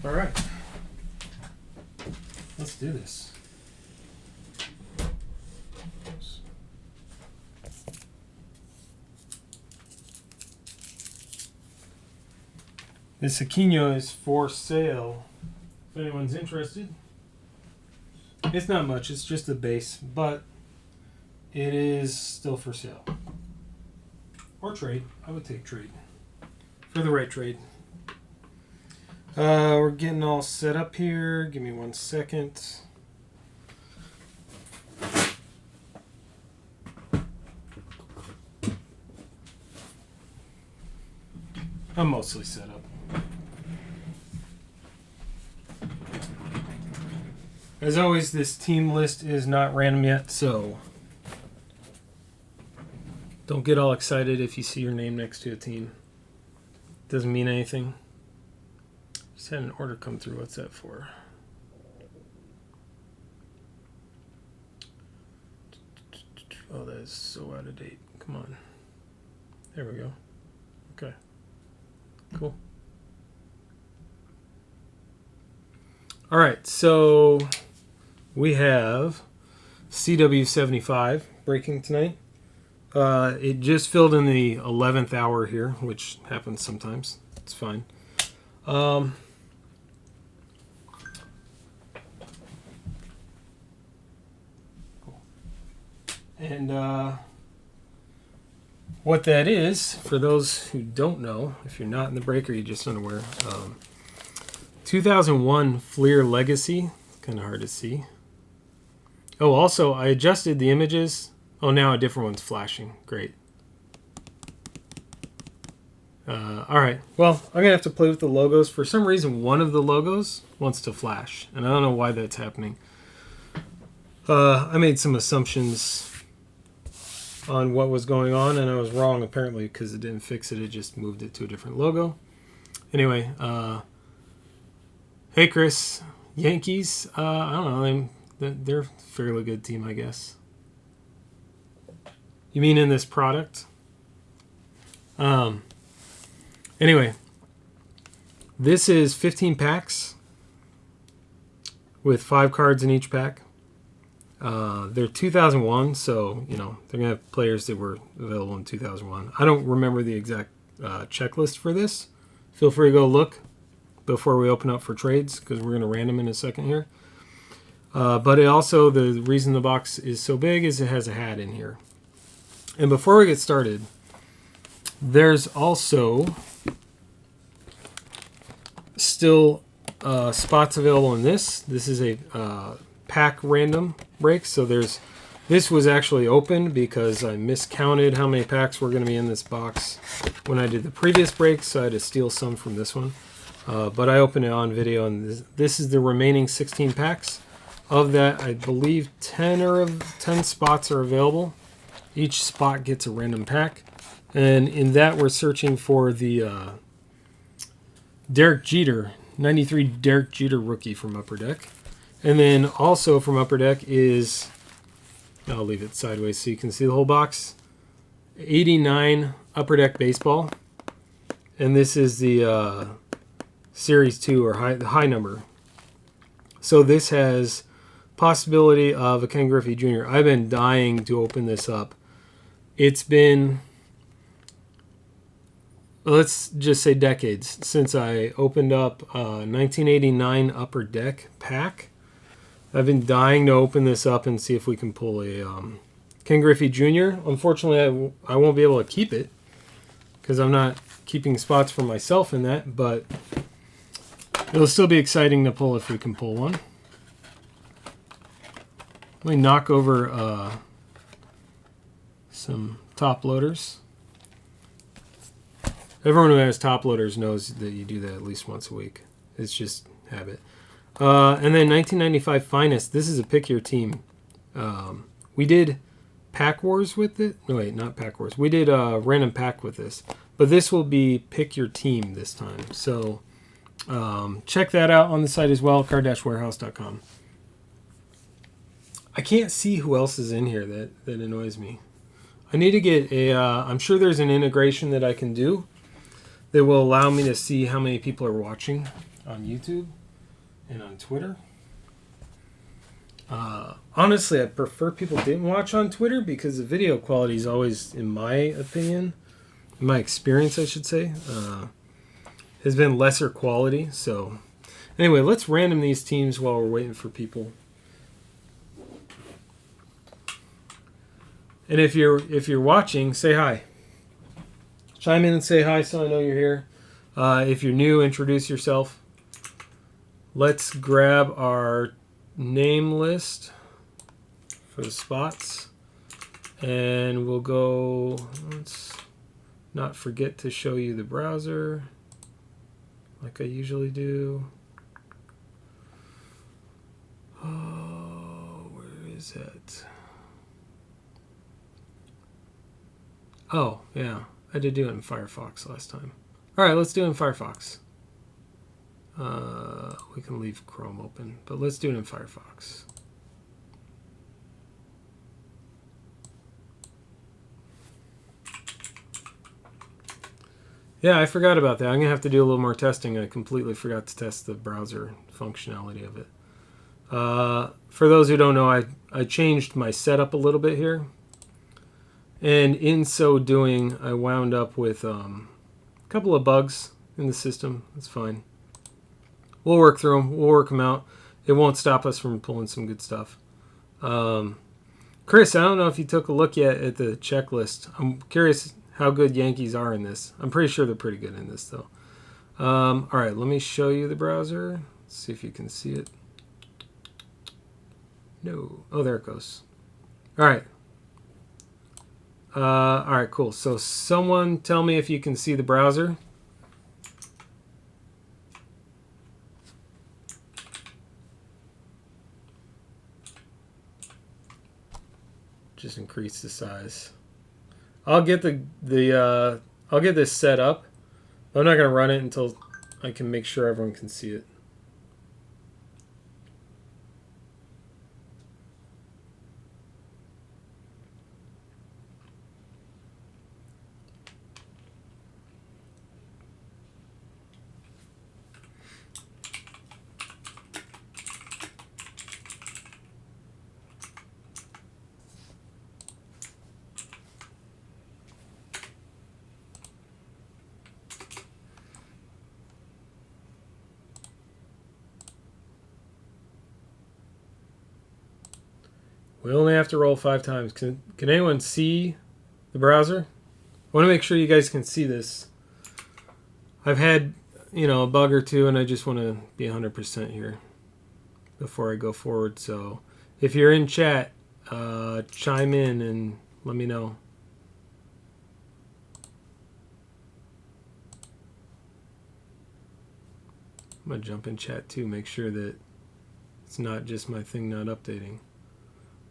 All right. Let's do this. This Aquino is for sale. If anyone's interested. It's not much. It's just a base, but it is still for sale. Or trade. I would take trade. For the right trade. We're getting all set up here. Give me 1 second. I'm mostly set up. As always, this team list is not random yet, so don't get all excited if you see your name next to a team. Doesn't mean anything. Just had an order come through. What's that for? Oh, that is so out of date. Come on. There we go. Okay. Cool. All right, so we have CW75 breaking tonight. It just filled in the 11th hour here, which happens sometimes. It's fine. Cool. And what that is, for those who don't know, if you're not in the break or you're just unaware, 2001 Fleer Legacy. Kind of hard to see. Oh, also, I adjusted the images. Oh, now a different one's flashing. Great. All right. Well, I'm going to have to play with the logos. For some reason, one of the logos wants to flash, and I don't know why that's happening. I made some assumptions on what was going on, and I was wrong, apparently, because it didn't fix it. It just moved it to a different logo. Anyway, hey, Chris. Yankees, I don't know. They're a fairly good team, I guess. You mean in this product? Anyway, this is 15 packs with 5 cards in each pack. They're 2001, so, you know, they're going to have players that were available in 2001. I don't remember the exact checklist for this. Feel free to go look before we open up for trades, because we're going to random in a second here. But it also, the reason the box is so big is it has a hat in here. And before we get started, there's also still spots available in this. This is a pack random break. So this was actually opened because I miscounted how many packs were going to be in this box when I did the previous break, so I had to steal some from this one. But I opened it on video, and this is the remaining 16 packs. Of that, I believe 10 spots are available. Each spot gets a random pack. And in that, we're searching for the Derek Jeter, 93 Derek Jeter rookie from Upper Deck. And then also from Upper Deck is, I'll leave it sideways so you can see the whole box, 89 Upper Deck Baseball. And this is the Series 2, or the high number. So this has possibility of a Ken Griffey Jr. I've been dying to open this up. It's been, let's just say, decades since I opened up 1989 Upper Deck pack. I've been dying to open this up and see if we can pull a Ken Griffey Jr. Unfortunately, I won't be able to keep it because I'm not keeping spots for myself in that, but it'll still be exciting to pull if we can pull one. Let me knock over some top loaders. Everyone who has top loaders knows that you do that at least once a week. It's just habit. And then 1995 Finest. This is a pick your team. We did Pack Wars with it. No, wait, not Pack Wars. We did a random pack with this. But this will be pick your team this time. So check that out on the site as well, card-warehouse.com. I can't see who else is in here. That annoys me. I need to get a, I'm sure there's an integration that I can do that will allow me to see how many people are watching on YouTube and on Twitter. Honestly, I prefer people didn't watch on Twitter because the video quality is always, in my opinion, in my experience, I should say, has been lesser quality. So anyway, let's random these teams while we're waiting for people. And if you're watching, say hi. Chime in and say hi so I know you're here. If you're new, introduce yourself. Let's grab our name list for the spots. And we'll go, let's not forget to show you the browser like I usually do. Oh, where is it? Oh, yeah. I did do it in Firefox last time. All right, let's do it in Firefox. We can leave Chrome open, but let's do it in Firefox. Yeah, I forgot about that. I'm going to have to do a little more testing. I completely forgot to test the browser functionality of it. For those who don't know, I changed my setup a little bit here. And in so doing, I wound up with a couple of bugs in the system. That's fine. We'll work through them. We'll work them out. It won't stop us from pulling some good stuff. Chris, I don't know if you took a look yet at the checklist. I'm curious how good Yankees are in this. I'm pretty sure they're pretty good in this, though. All right, let me show you the browser. Let's see if you can see it. No. Oh, there it goes. All right. All right, cool. So someone tell me if you can see the browser. Just increase the size. I'll get I'll get this set up. I'm not going to run it until I can make sure everyone can see it. We only have to roll 5 times. Can anyone see the browser? I want to make sure you guys can see this. I've had, a bug or two, and I just want to be 100% here before I go forward. So if you're in chat, chime in and let me know. I'm going to jump in chat too, make sure that it's not just my thing not updating.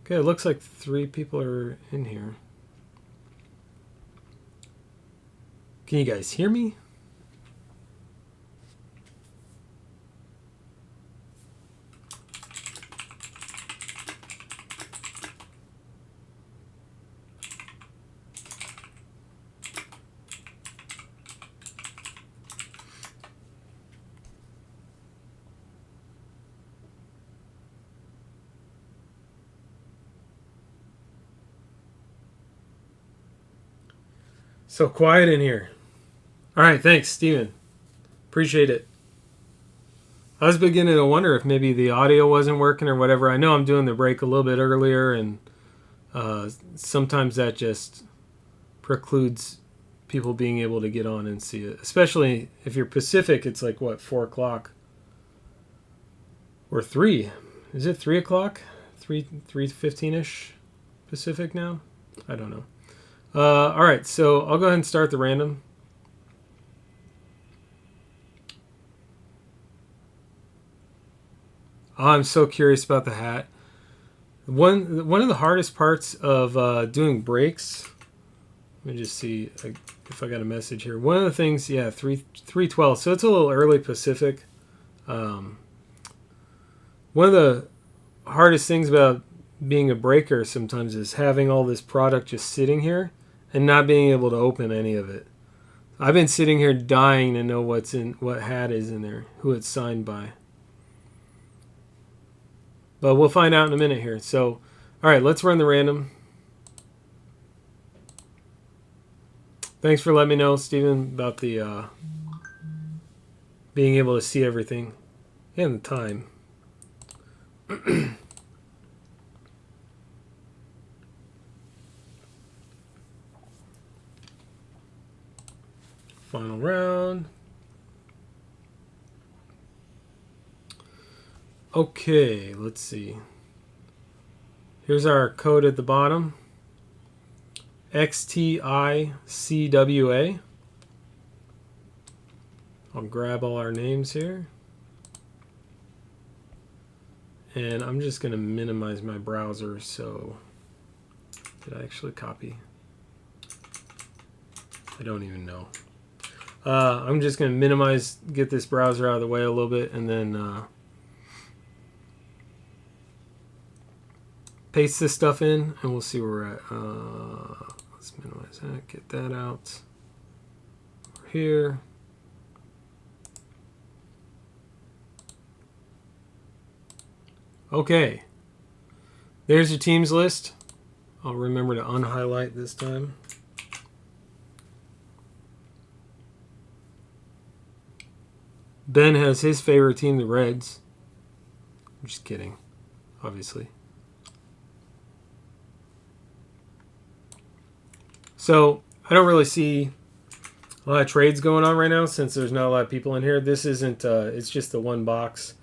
Okay, it looks like 3 people are in here. Can you guys hear me? So quiet in here. All right, thanks, Steven. Appreciate it. I was beginning to wonder if maybe the audio wasn't working or whatever. I know I'm doing the break a little bit earlier, and sometimes that just precludes people being able to get on and see it. Especially if you're Pacific, it's like, 4 o'clock? Or 3. Is it 3 o'clock? 3:15-ish Pacific now? I don't know. All right, so I'll go ahead and start the random. Oh, I'm so curious about the hat. One of the hardest parts of doing breaks. Let me just see if I got a message here. One of the things, 3:12. So it's a little early Pacific. One of the hardest things about being a breaker sometimes is having all this product just sitting here and not being able to open any of it. I've been sitting here dying to know what hat is in there, who it's signed by. But we'll find out in a minute here. So, all right, let's run the random. Thanks for letting me know, Steven, about the being able to see everything and the time. Final round. Okay, let's see. Here's our code at the bottom. XTICWA. I'll grab all our names here. And I'm just going to minimize my browser. So, did I actually copy? I don't even know. I'm just going to minimize, get this browser out of the way a little bit, and then paste this stuff in, and we'll see where we're at. Let's minimize that, get that out. Over here. Okay. There's your teams list. I'll remember to unhighlight this time. Ben has his favorite team, the Reds. I'm just kidding, obviously. So I don't really see a lot of trades going on right now since there's not a lot of people in here. This isn't, it's just the one box.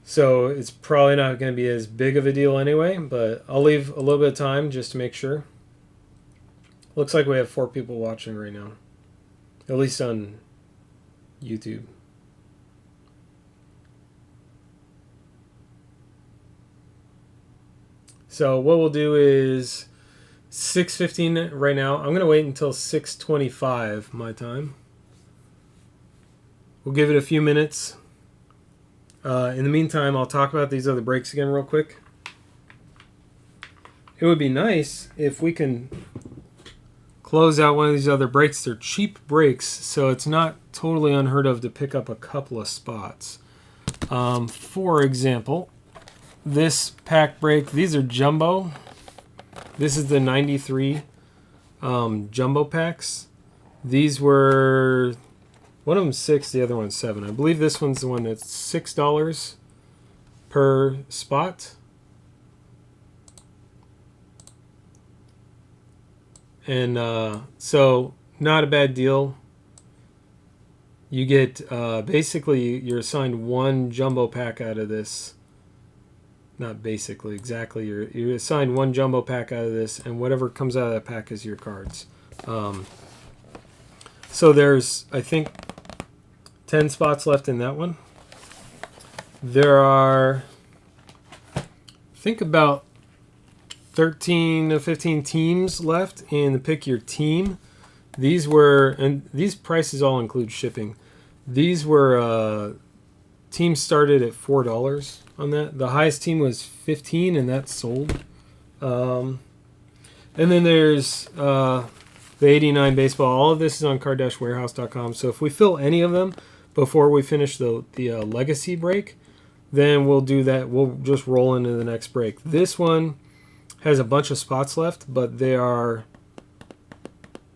So it's probably not going to be as big of a deal anyway, but I'll leave a little bit of time just to make sure. Looks like we have 4 people watching right now, at least on YouTube. So what we'll do is 6:15 right now. I'm going to wait until 6:25 my time. We'll give it a few minutes. In the meantime, I'll talk about these other breaks again real quick. It would be nice if we can close out one of these other breaks. They're cheap breaks, so it's not totally unheard of to pick up a couple of spots. For example, this pack break, these are jumbo. This is the 93 jumbo packs. These were, one of them 6, the other one's 7. I believe this one's the one that's $6 per spot. And so not a bad deal. You get basically you're assigned one jumbo pack out of this. Not basically, exactly. You're assigned one jumbo pack out of this, and whatever comes out of that pack is your cards. So there's, I think, 10 spots left in that one. There are, I think, about 13 to 15 teams left in the Pick Your Team. These were, and these prices all include shipping. These were, teams started at $4 on that. The highest team was 15, and that's sold. And then there's the 89 baseball. All of this is on card-warehouse.com. So if we fill any of them before we finish the legacy break, then we'll do that. We'll just roll into the next break. This one has a bunch of spots left, but they are,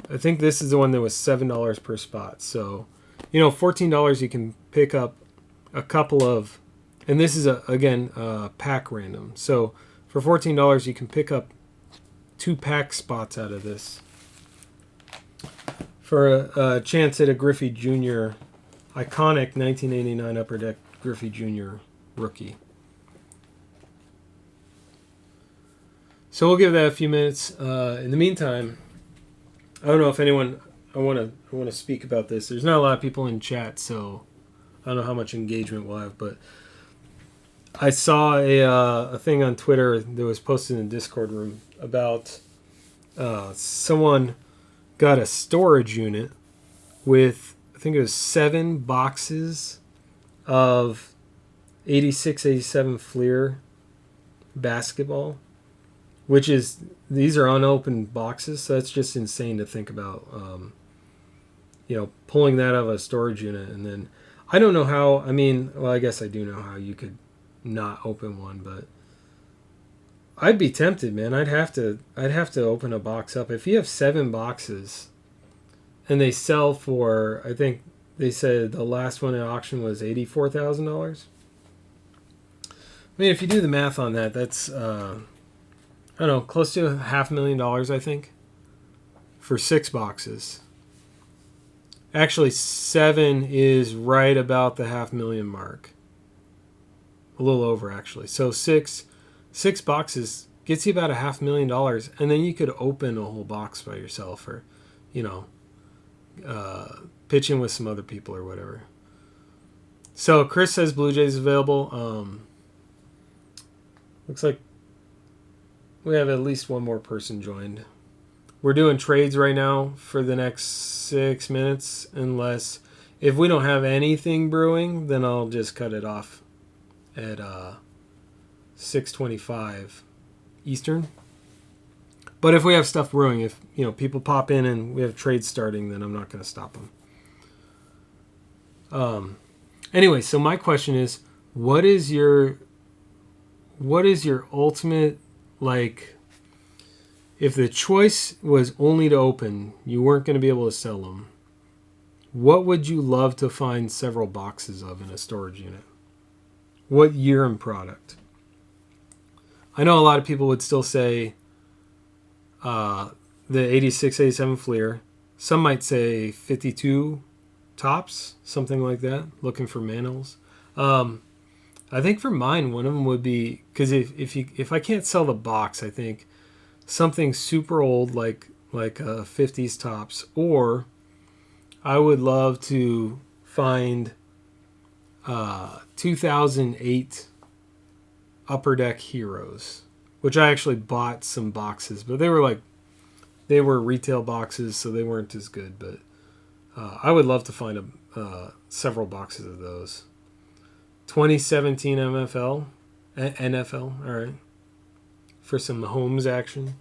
I think this is the one that was $7 per spot. So, $14 you can pick up a couple of, and this is again pack random. So for $14 you can pick up 2 pack spots out of this for a chance at a Griffey Jr. iconic 1989 Upper Deck Griffey Jr. rookie. So we'll give that a few minutes. In the meantime, I don't know if anyone, I want to speak about this. There's not a lot of people in chat, so I don't know how much engagement we'll have, but I saw a thing on Twitter that was posted in the Discord room about someone got a storage unit with, I think it was 7 boxes of 86, 87 Fleer basketball, which is, these are unopened boxes, so that's just insane to think about. pulling that out of a storage unit. And then I don't know how. I mean, well, I guess I do know how you could not open one, but I'd be tempted, man. I'd have to open a box up. If you have 7 boxes and they sell for, I think they said the last one at auction was $84,000. I mean, if you do the math on that, that's I don't know, close to $500,000, I think, for 6 boxes. Actually, 7 is right about the 500,000 mark. A little over, actually. So six boxes gets you about $500,000, and then you could open a whole box by yourself, or, pitch in with some other people or whatever. So Chris says Blue Jays available. Looks like we have at least one more person joined. We're doing trades right now for the next 6 minutes, unless if we don't have anything brewing, then I'll just cut it off at 6:25 Eastern. But if we have stuff brewing, if people pop in and we have trades starting, then I'm not going to stop them. Anyway, so my question is, what is your ultimate, like, if the choice was only to open, you weren't going to be able to sell them, what would you love to find several boxes of in a storage unit? What year and product? I know a lot of people would still say the 86, 87 Fleer. Some might say 52 tops, something like that, looking for manuals. I think for mine, one of them would be, because if I can't sell the box, I think something super old like 50s tops, or I would love to find 2008 Upper Deck Heroes, which I actually bought some boxes, but they were retail boxes, so they weren't as good. But I would love to find several boxes of those. 2017 NFL, all right, for some Mahomes action.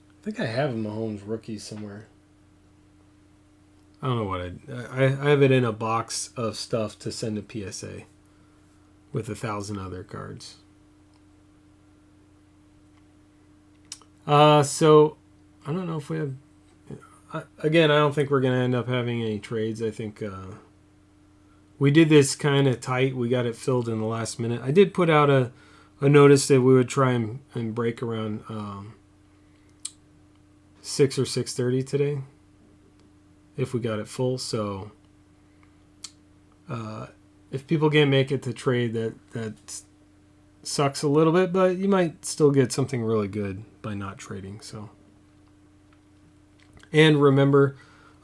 I think I have a Mahomes rookie somewhere. I don't know what I have it in a box of stuff to send to PSA with 1,000 other cards. So I don't know if we have. Again, I don't think we're going to end up having any trades. I think we did this kind of tight. We got it filled in the last minute. I did put out a notice that we would try and break around 6 or 6:30 today if we got it full. So if people can't make it to trade, that sucks a little bit, but you might still get something really good by not trading. So, and remember,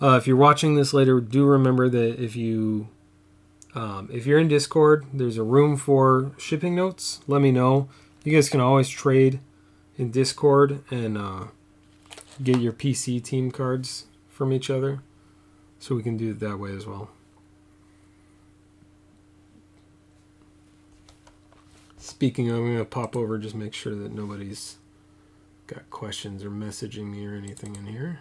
if you're watching this later, do remember that if you're in Discord, there's a room for shipping notes. Let me know. You guys can always trade in Discord and get your PC team cards from each other, so we can do it that way as well. Speaking of, I'm going to pop over, just make sure that nobody's got questions or messaging me or anything in here.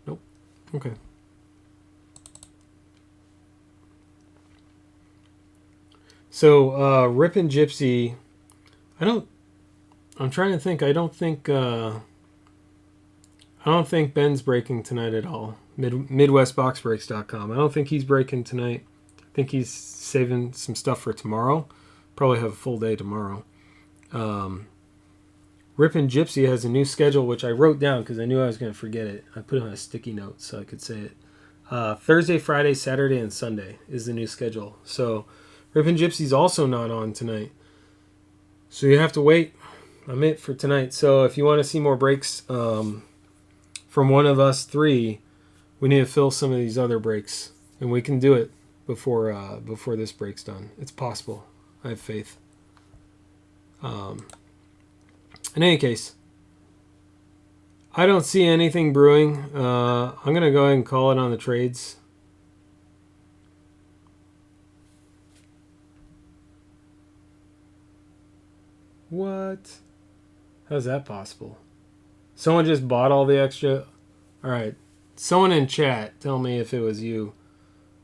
Nope. Okay. So, Rippin' Gypsy, I'm trying to think. I don't think Ben's breaking tonight at all. MidwestBoxBreaks.com. I don't think he's breaking tonight. I think he's saving some stuff for tomorrow. Probably have a full day tomorrow. Rippin' Gypsy has a new schedule, which I wrote down because I knew I was going to forget it. I put it on a sticky note so I could say it. Thursday, Friday, Saturday, and Sunday is the new schedule. So Rippin' Gypsy's also not on tonight. So you have to wait. I'm it for tonight. So if you want to see more breaks from one of us three, we need to fill some of these other breaks. And we can do it before this break's done. It's possible. I have faith. In any case, I don't see anything brewing. I'm going to go ahead and call it on the trades. What? How's that possible? Someone just bought all the extra. All right. Someone in chat, tell me if it was you.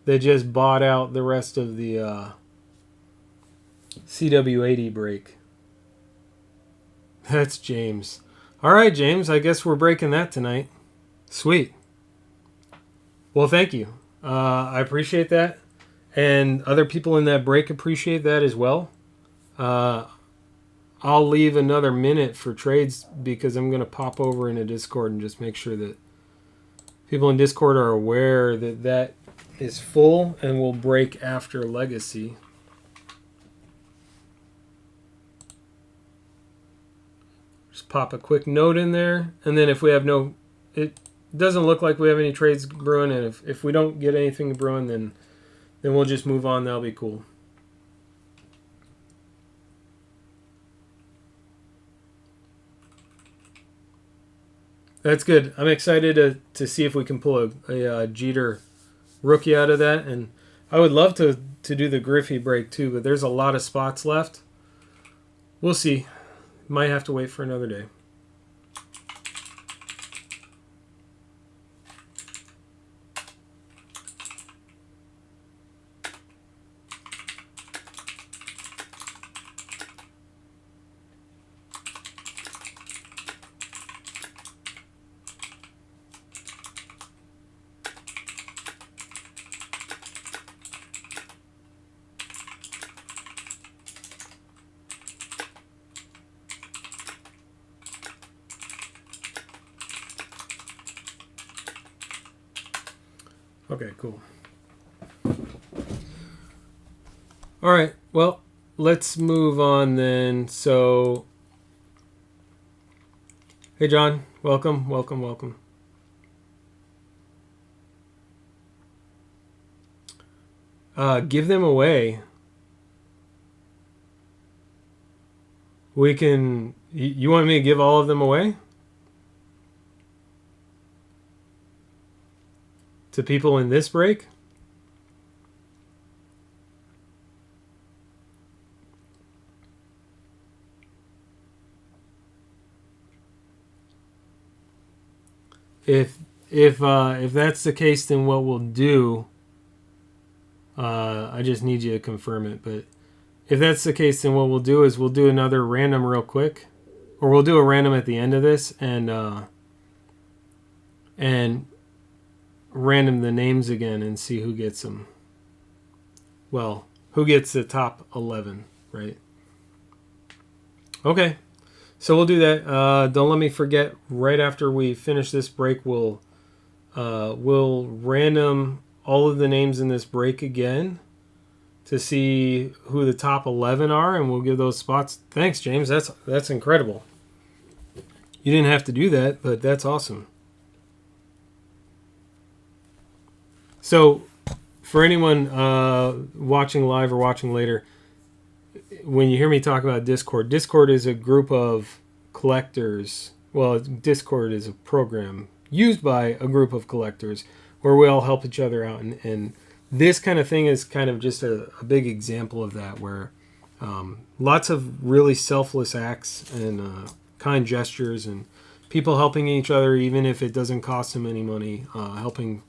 They just bought out the rest of the CW80 brake. That's James. All right, James. I guess we're breaking that tonight. Sweet. Well, thank you. I appreciate that. And other people in that break appreciate that as well. I'll leave another minute for trades because I'm going to pop over into Discord and just make sure that people in Discord are aware that that is full and will break after Legacy. Just pop a quick note in there. And then if we have no... It doesn't look like we have any trades brewing. And if we don't get anything brewing, then we'll just move on. That'll be cool. That's good. I'm excited to see if we can pull a Jeter rookie out of that. And I would love to do the Griffey break too, but there's a lot of spots left. We'll see. Might have to wait for another day. Okay, cool. All right, well, let's move on then. So, hey, John, welcome, welcome, welcome. Give them away. We can... You want me to give all of them away? To people in this break? If that's the case, then what we'll do, I just need you to confirm it, but if that's the case, then what we'll do is we'll do another random real quick, or we'll do a random at the end of this, and random the names again and see who gets them. Well, who gets the top 11, right? Okay, so we'll do that. Don't let me forget, right after we finish this break, we'll random all of the names in this break again to see who the top 11 are, and we'll give those spots. Thanks, James. That's incredible. You didn't have to do that, but that's awesome. So, for anyone watching live or watching later, when you hear me talk about Discord, Discord is a group of collectors. Well, Discord is a program used by a group of collectors where we all help each other out. And this kind of thing is kind of just a big example of that, where lots of really selfless acts and kind gestures and people helping each other, even if it doesn't cost them any money, helping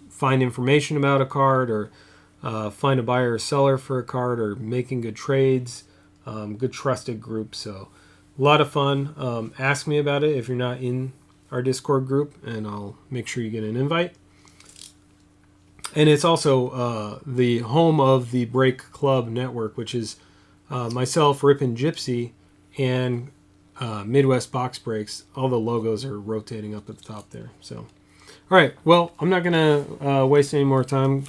find information about a card, or find a buyer or seller for a card, or making good trades. Good trusted group. So a lot of fun. Ask me about it if you're not in our Discord group, and I'll make sure you get an invite. And it's also the home of the Break Club Network, which is myself, Rip and Gypsy, and Midwest Box Breaks. All the logos are rotating up at the top there. So, all right. Well, I'm not going to waste any more time.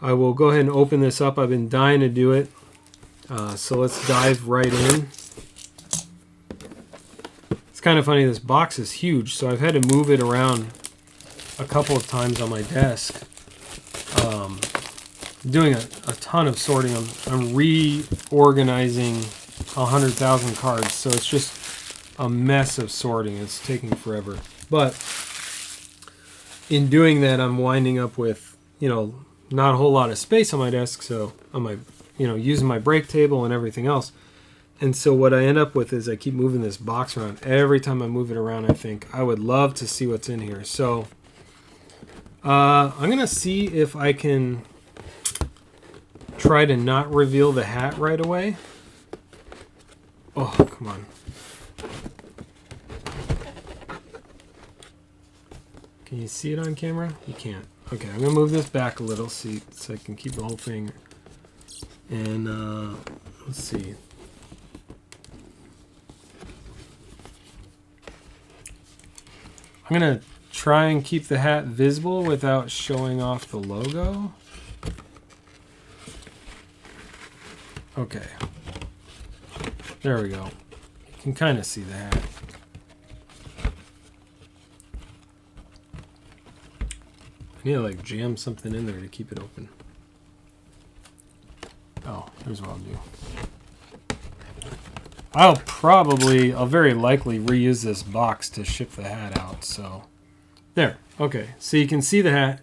I will go ahead and open this up. I've been dying to do it. So let's dive right in. It's kind of funny. This box is huge, so I've had to move it around a couple of times on my desk. Doing a ton of sorting. I'm reorganizing 100,000 cards, so it's just a mess of sorting. It's taking forever. But in doing that, I'm winding up with, not a whole lot of space on my desk, so on my, using my break table and everything else. And so what I end up with is I keep moving this box around. Every time I move it around, I think I would love to see what's in here. So I'm going to see if I can try to not reveal the hat right away. Oh, come on. Can you see it on camera? You can't. Okay, I'm going to move this back a little so I can keep the whole thing. And let's see. I'm going to try and keep the hat visible without showing off the logo. Okay. There we go. You can kind of see the hat. I need to like jam something in there to keep it open. Oh, here's what I'll do. I'll very likely reuse this box to ship the hat out. So there. Okay. So you can see the hat.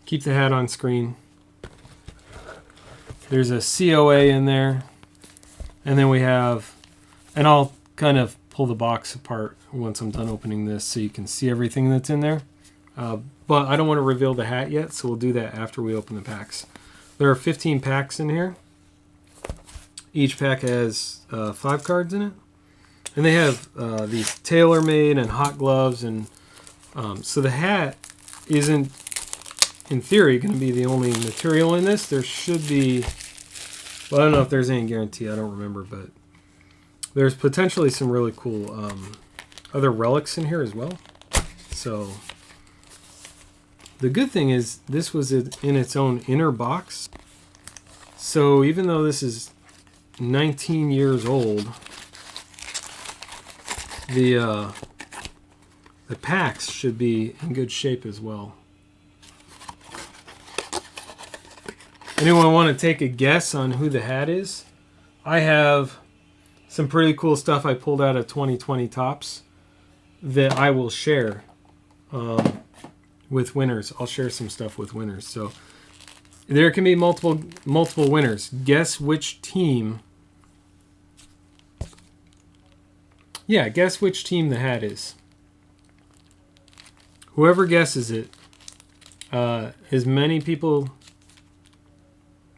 Keep the hat on screen. There's a COA in there. And then we have, and I'll kind of pull the box apart once I'm done opening this so you can see everything that's in there. But I don't want to reveal the hat yet, so we'll do that after we open the packs. There are 15 packs in here. Each pack has 5 cards in it. And they have these TaylorMade and hot gloves. And so the hat isn't, in theory, going to be the only material in this. There should be, well, I don't know if there's any guarantee. I don't remember. But there's potentially some really cool other relics in here as well. So the good thing is this was in its own inner box. So even though this is 19 years old, the packs should be in good shape as well. Anyone want to take a guess on who the hat is? I have some pretty cool stuff I pulled out of 2020 Topps that I will share with winners. I'll share some stuff with winners. So there can be multiple winners. Guess which team. Yeah, guess which team the hat is. Whoever guesses it, as many people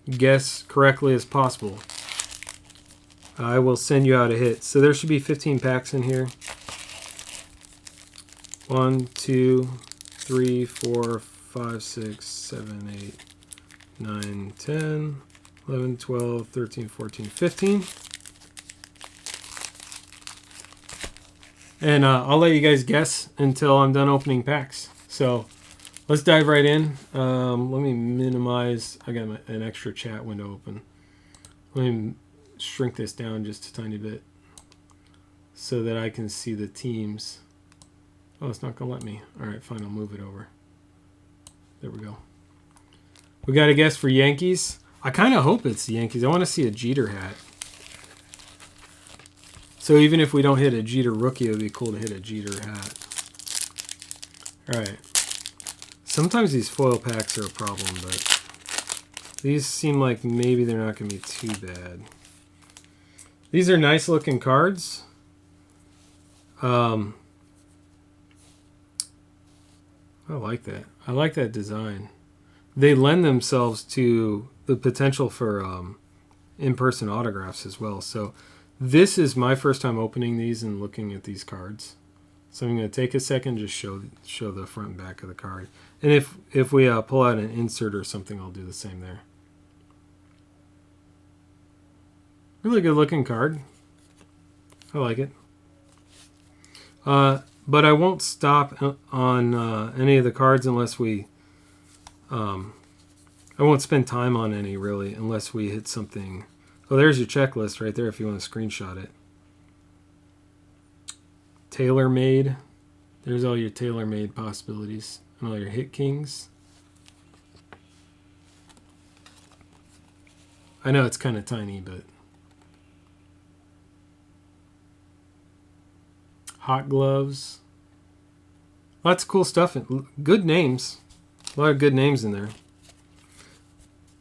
guess correctly as possible, I will send you out a hit. So there should be 15 packs in here. 1, 2, 3, 4, 5, 6, 7, 8, 9, 10, 11, 12, 13, 14, 15. And I'll let you guys guess until I'm done opening packs. So let's dive right in. Let me minimize. I got an extra chat window open. Let me shrink this down just a tiny bit so that I can see the teams. Oh, it's not going to let me. All right, fine. I'll move it over. There we go. We got a guess for Yankees. I kind of hope it's the Yankees. I want to see a Jeter hat. So even if we don't hit a Jeter rookie, it would be cool to hit a Jeter hat. All right. Sometimes these foil packs are a problem, but these seem like maybe they're not going to be too bad. These are nice looking cards. I like that. I like that design. They lend themselves to the potential for in-person autographs as well. So this is my first time opening these and looking at these cards. So I'm going to take a second, just show the front and back of the card. And if we pull out an insert or something, I'll do the same there. Really good looking card. I like it. But I won't stop on any of the cards unless we... I won't spend time on any, really, unless we hit something... Oh, there's your checklist right there if you want to screenshot it. TaylorMade. There's all your TaylorMade possibilities. And all your Hit Kings. I know it's kind of tiny, but... Hot gloves. Lots of cool stuff. Good names. A lot of good names in there.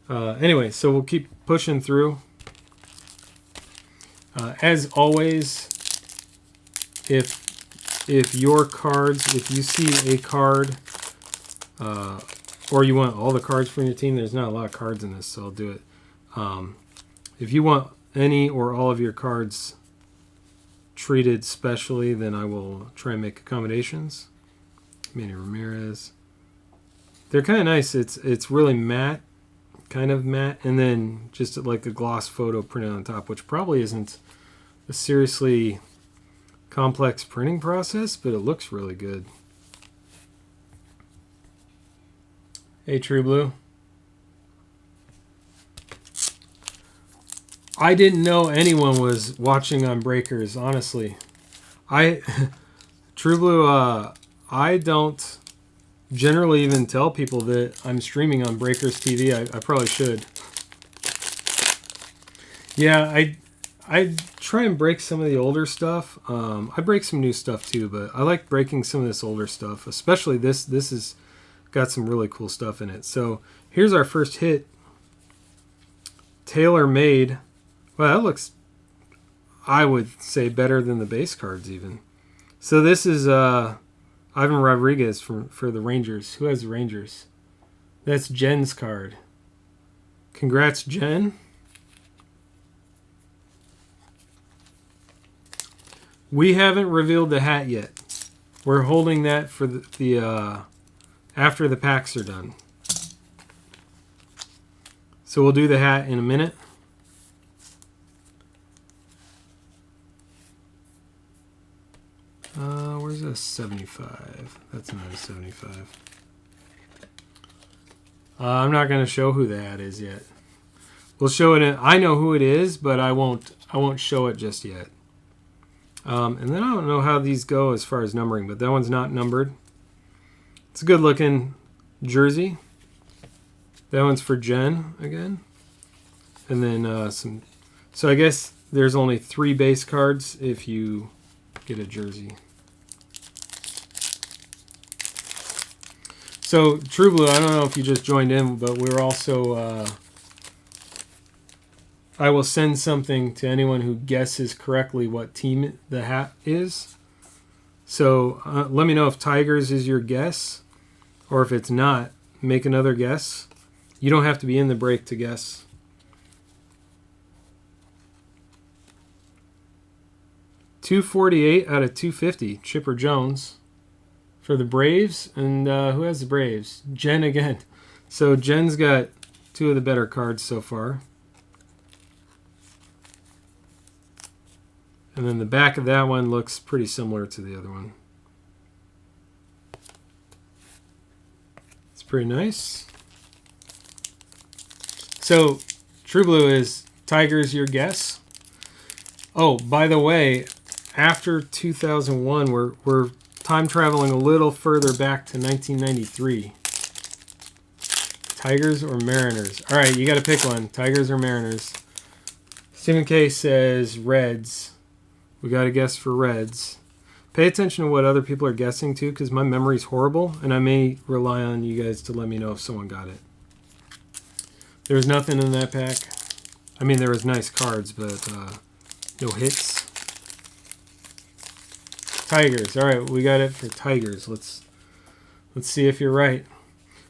Anyway, so we'll keep pushing through. As always, if your cards, if you see a card, or you want all the cards from your team, there's not a lot of cards in this, so I'll do it. If you want any or all of your cards treated specially, then I will try and make accommodations. Manny Ramirez. They're kind of nice. It's really matte, kind of matte, and then just like a gloss photo printed on top, which probably isn't a seriously complex printing process, but it looks really good. Hey, True Blue. I didn't know anyone was watching on Breakers, honestly. True Blue, I don't generally even tell people that I'm streaming on Breakers TV. I probably should. Yeah, I try and break some of the older stuff. I break some new stuff too, but I like breaking some of this older stuff, especially this. This has got some really cool stuff in it. So here's our first hit. Tailor Made. Well, that looks, I would say, better than the base cards even. So this is Ivan Rodriguez for the Rangers. Who has the Rangers? That's Jen's card. Congrats, Jen. We haven't revealed the hat yet. We're holding that for the after the packs are done. So we'll do the hat in a minute. Where's a 75? That's not a 75. I'm not going to show who the hat is yet. We'll show it. I know who it is, but I won't show it just yet. And then I don't know how these go as far as numbering, but that one's not numbered. It's a good looking jersey. That one's for Jen again. And then some. So I guess there's only 3 base cards if you get a jersey. So True Blue, I don't know if you just joined in, but we're also. I will send something to anyone who guesses correctly what team the hat is. So let me know if Tigers is your guess, or if it's not, make another guess. You don't have to be in the break to guess. .248 out of 250, Chipper Jones for the Braves. And who has the Braves? Jen again. So Jen's got 2 of the better cards so far. And then the back of that one looks pretty similar to the other one. It's pretty nice. So True Blue is Tigers your guess? Oh, by the way, after 2001, we're time traveling a little further back to 1993. Tigers or Mariners? All right, you got to pick one. Tigers or Mariners? Stephen K says Reds. We got to guess for Reds. Pay attention to what other people are guessing too, because my memory's horrible, and I may rely on you guys to let me know if someone got it. There was nothing in that pack. I mean, there was nice cards, but no hits. Tigers. All right, we got it for Tigers. Let's see if you're right.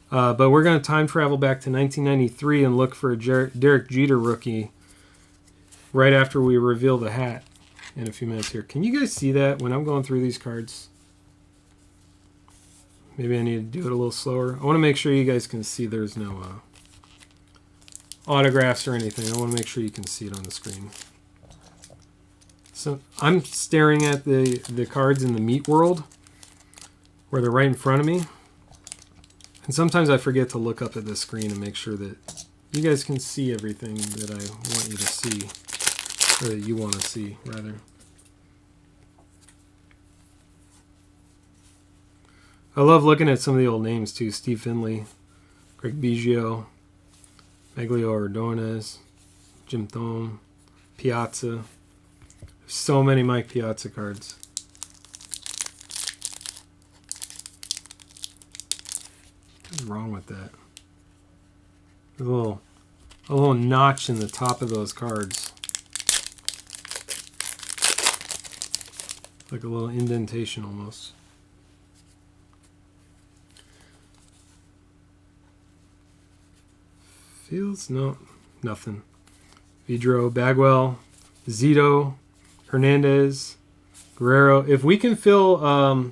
But we're going to time travel back to 1993 and look for a Derek Jeter rookie right after we reveal the hat in a few minutes here. Can you guys see that when I'm going through these cards? Maybe I need to do it a little slower. I want to make sure you guys can see there's no autographs or anything. I want to make sure you can see it on the screen. So I'm staring at the cards in the meat world where they're right in front of me. And sometimes I forget to look up at the screen and make sure that you guys can see everything that I want you to see. Or that you want to see, rather. I love looking at some of the old names, too. Steve Finley, Greg Biggio, Maglio Ordonez, Jim Thome, Piazza. So many Mike Piazza cards. What's wrong with that? There's a little notch in the top of those cards. like a little indentation almost. Fields? No, nothing. Vidro, Bagwell, Zito, Hernandez, Guerrero. If we can fill the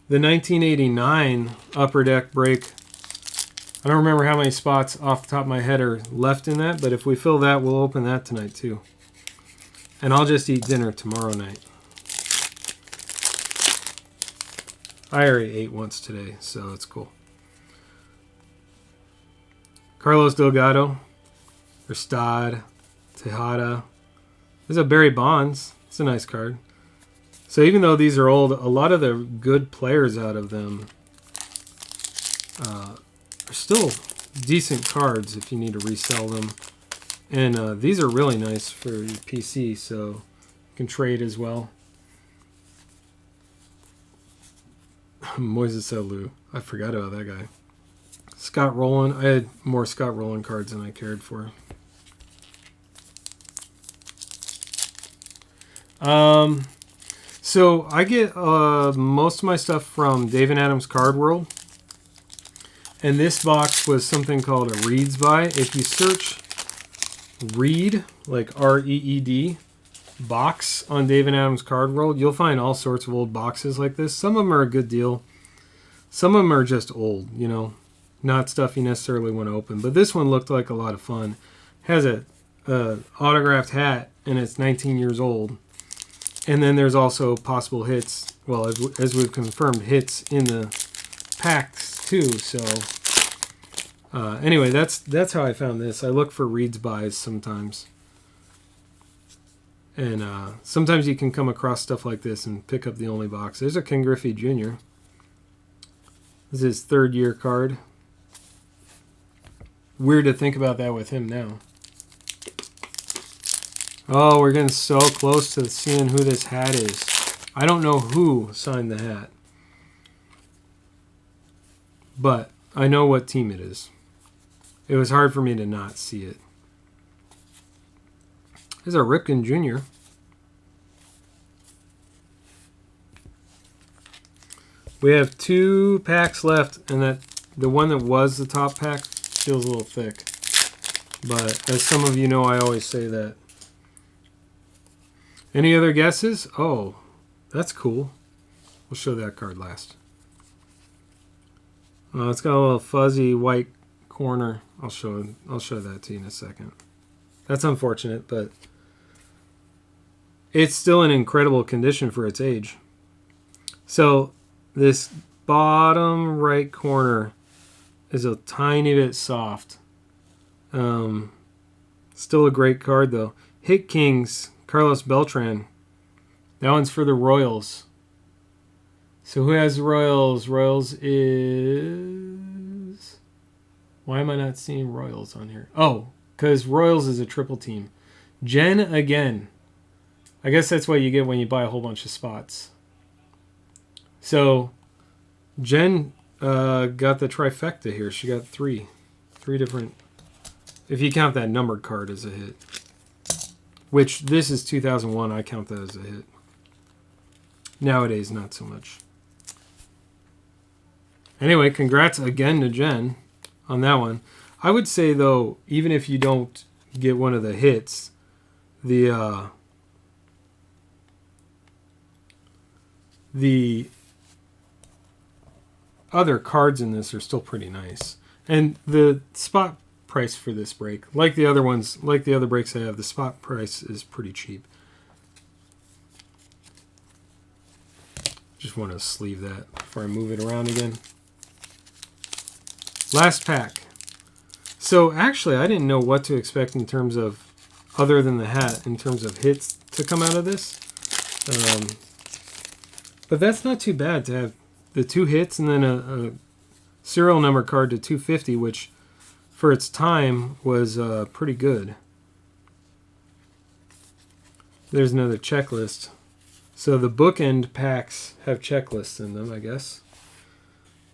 1989 Upper Deck break, I don't remember how many spots off the top of my head are left in that, but if we fill that, we'll open that tonight too. And I'll just eat dinner tomorrow night. I already ate once today, so it's cool. Carlos Delgado, Ristad, Tejada. There's a Barry Bonds. It's a nice card. So even though these are old, a lot of the good players out of them are still decent cards if you need to resell them. And these are really nice for your PC, so you can trade as well. Moises Alou. I forgot about that guy. Scott Rowland. I had more Scott Rowland cards than I cared for. So I get most of my stuff from Dave and Adam's Card World. And this box was something called a Reads By. If you search Reed, like R-E-E-D, box on Dave and Adam's Card World, you'll find all sorts of old boxes like this. Some of them are a good deal. Some of them are just old, you know, not stuff you necessarily want to open. But this one looked like a lot of fun. Has a autographed hat, and it's 19 years old. And then there's also possible hits, well, as we've confirmed, hits in the packs too. So anyway, that's how I found this. I look for reads bys sometimes. And sometimes you can come across stuff like this and pick up the only box. There's a Ken Griffey Jr. This is his third year card. Weird to think about that with him now. Oh, we're getting so close to seeing who this hat is. I don't know who signed the hat. But I know what team it is. It was hard for me to not see it. There's a Ripken Jr. We have 2 packs left, and that the one that was the top pack feels a little thick. But as some of you know, I always say that. Any other guesses? Oh, that's cool. We'll show that card last. It's got a little fuzzy white corner. I'll show that to you in a second. That's unfortunate, but it's still in incredible condition for its age. So this bottom right corner is a tiny bit soft. Still a great card though. Hit Kings, Carlos Beltran. That one's for the Royals. So who has the Royals? Royals is... Why am I not seeing Royals on here? Oh, because Royals is a triple team. Jen again. I guess that's what you get when you buy a whole bunch of spots. So Jen got the trifecta here. She got three different, if you count that numbered card as a hit. Which, this is 2001. I count that as a hit. Nowadays, not so much. Anyway, congrats again to Jen on that one. I would say, though, even if you don't get one of the hits, the other cards in this are still pretty nice. And the spot price for this break, like the other ones, like the other breaks I have, the spot price is pretty cheap. Just want to sleeve that before I move it around again. Last pack. So actually, I didn't know what to expect in terms of, other than the hat, in terms of hits to come out of this. But that's not too bad to have the 2 hits and then a serial number card to 250, which for its time was pretty good. There's another checklist. So the bookend packs have checklists in them, I guess.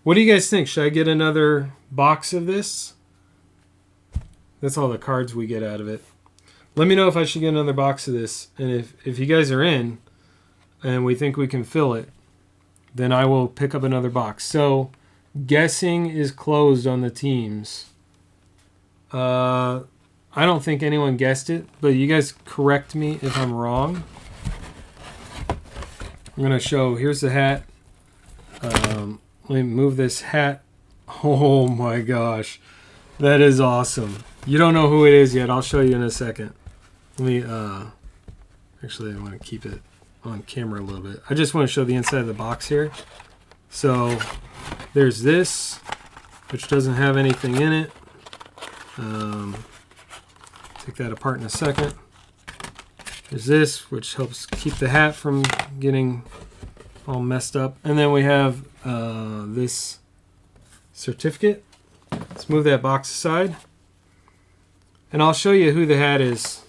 What do you guys think? Should I get another box of this? That's all the cards we get out of it. Let me know if I should get another box of this. And if you guys are in, and we think we can fill it, then I will pick up another box. So guessing is closed on the teams. I don't think anyone guessed it, but you guys correct me if I'm wrong. I'm going to show, here's the hat. Let me move this hat. Oh my gosh. That is awesome. You don't know who it is yet. I'll show you in a second. Let me, actually I want to keep it on camera a little bit. I just want to show the inside of the box here. So there's this, which doesn't have anything in it. Take that apart in a second. There's this, which helps keep the hat from getting all messed up. And then we have this certificate. Let's move that box aside. And I'll show you who the hat is.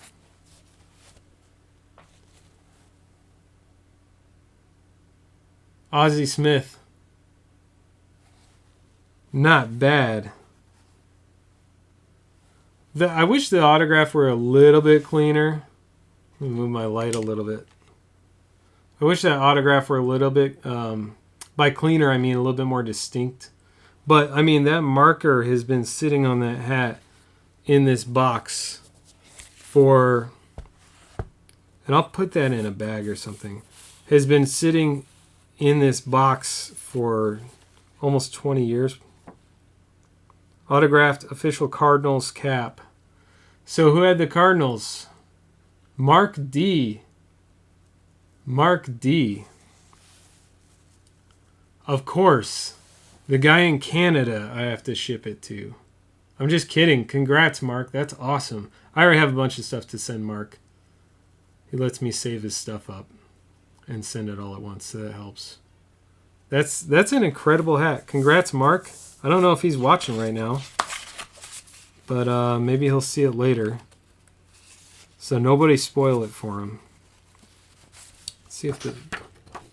Ozzie Smith. Not bad. I wish the autograph were a little bit cleaner. Let me move my light a little bit. I wish that autograph were a little bit, by cleaner I mean a little bit more distinct. But I mean that marker has been sitting on that hat in this box for, and I'll put that in a bag or something, has been sitting in this box for almost 20 years. Autographed official Cardinals cap. So who had the Cardinals? Mark D. Mark D. Of course. The guy in Canada I have to ship it to. I'm just kidding. Congrats, Mark. That's awesome. I already have a bunch of stuff to send Mark. He lets me save his stuff up and send it all at once, so that helps. That's an incredible hat. Congrats, Mark. I don't know if he's watching right now, but maybe he'll see it later. So nobody spoil it for him. Let's see if the...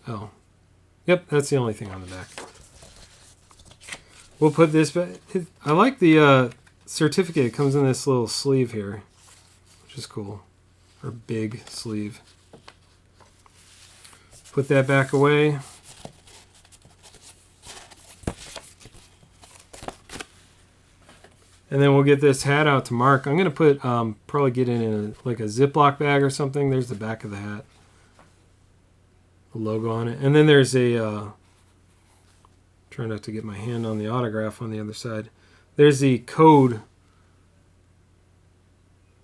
Oh. Yep, that's the only thing on the back. We'll put this back. I like the certificate. It comes in this little sleeve here, which is cool. Or big sleeve. Put that back away. And then we'll get this hat out to Mark. I'm going to put, probably get it in like a Ziploc bag or something. There's the back of the hat. The logo on it. And then there's a, try not to get my hand on the autograph on the other side. There's the code,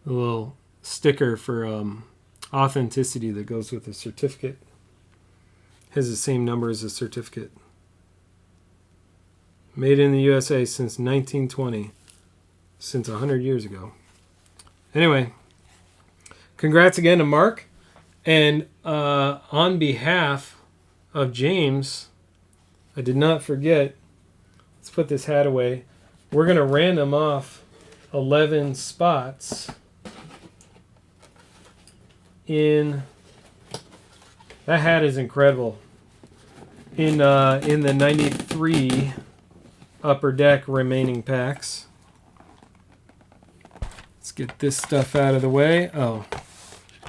a little sticker for authenticity that goes with the certificate. Has the same number as the certificate. Made in the USA since 1920. Since 100 years ago. Anyway, congrats again to Mark. And on behalf of James, I did not forget, let's put this hat away. We're going to random off 11 spots in, that hat is incredible. In the 93 Upper Deck remaining packs. Let's get this stuff out of the way. Oh,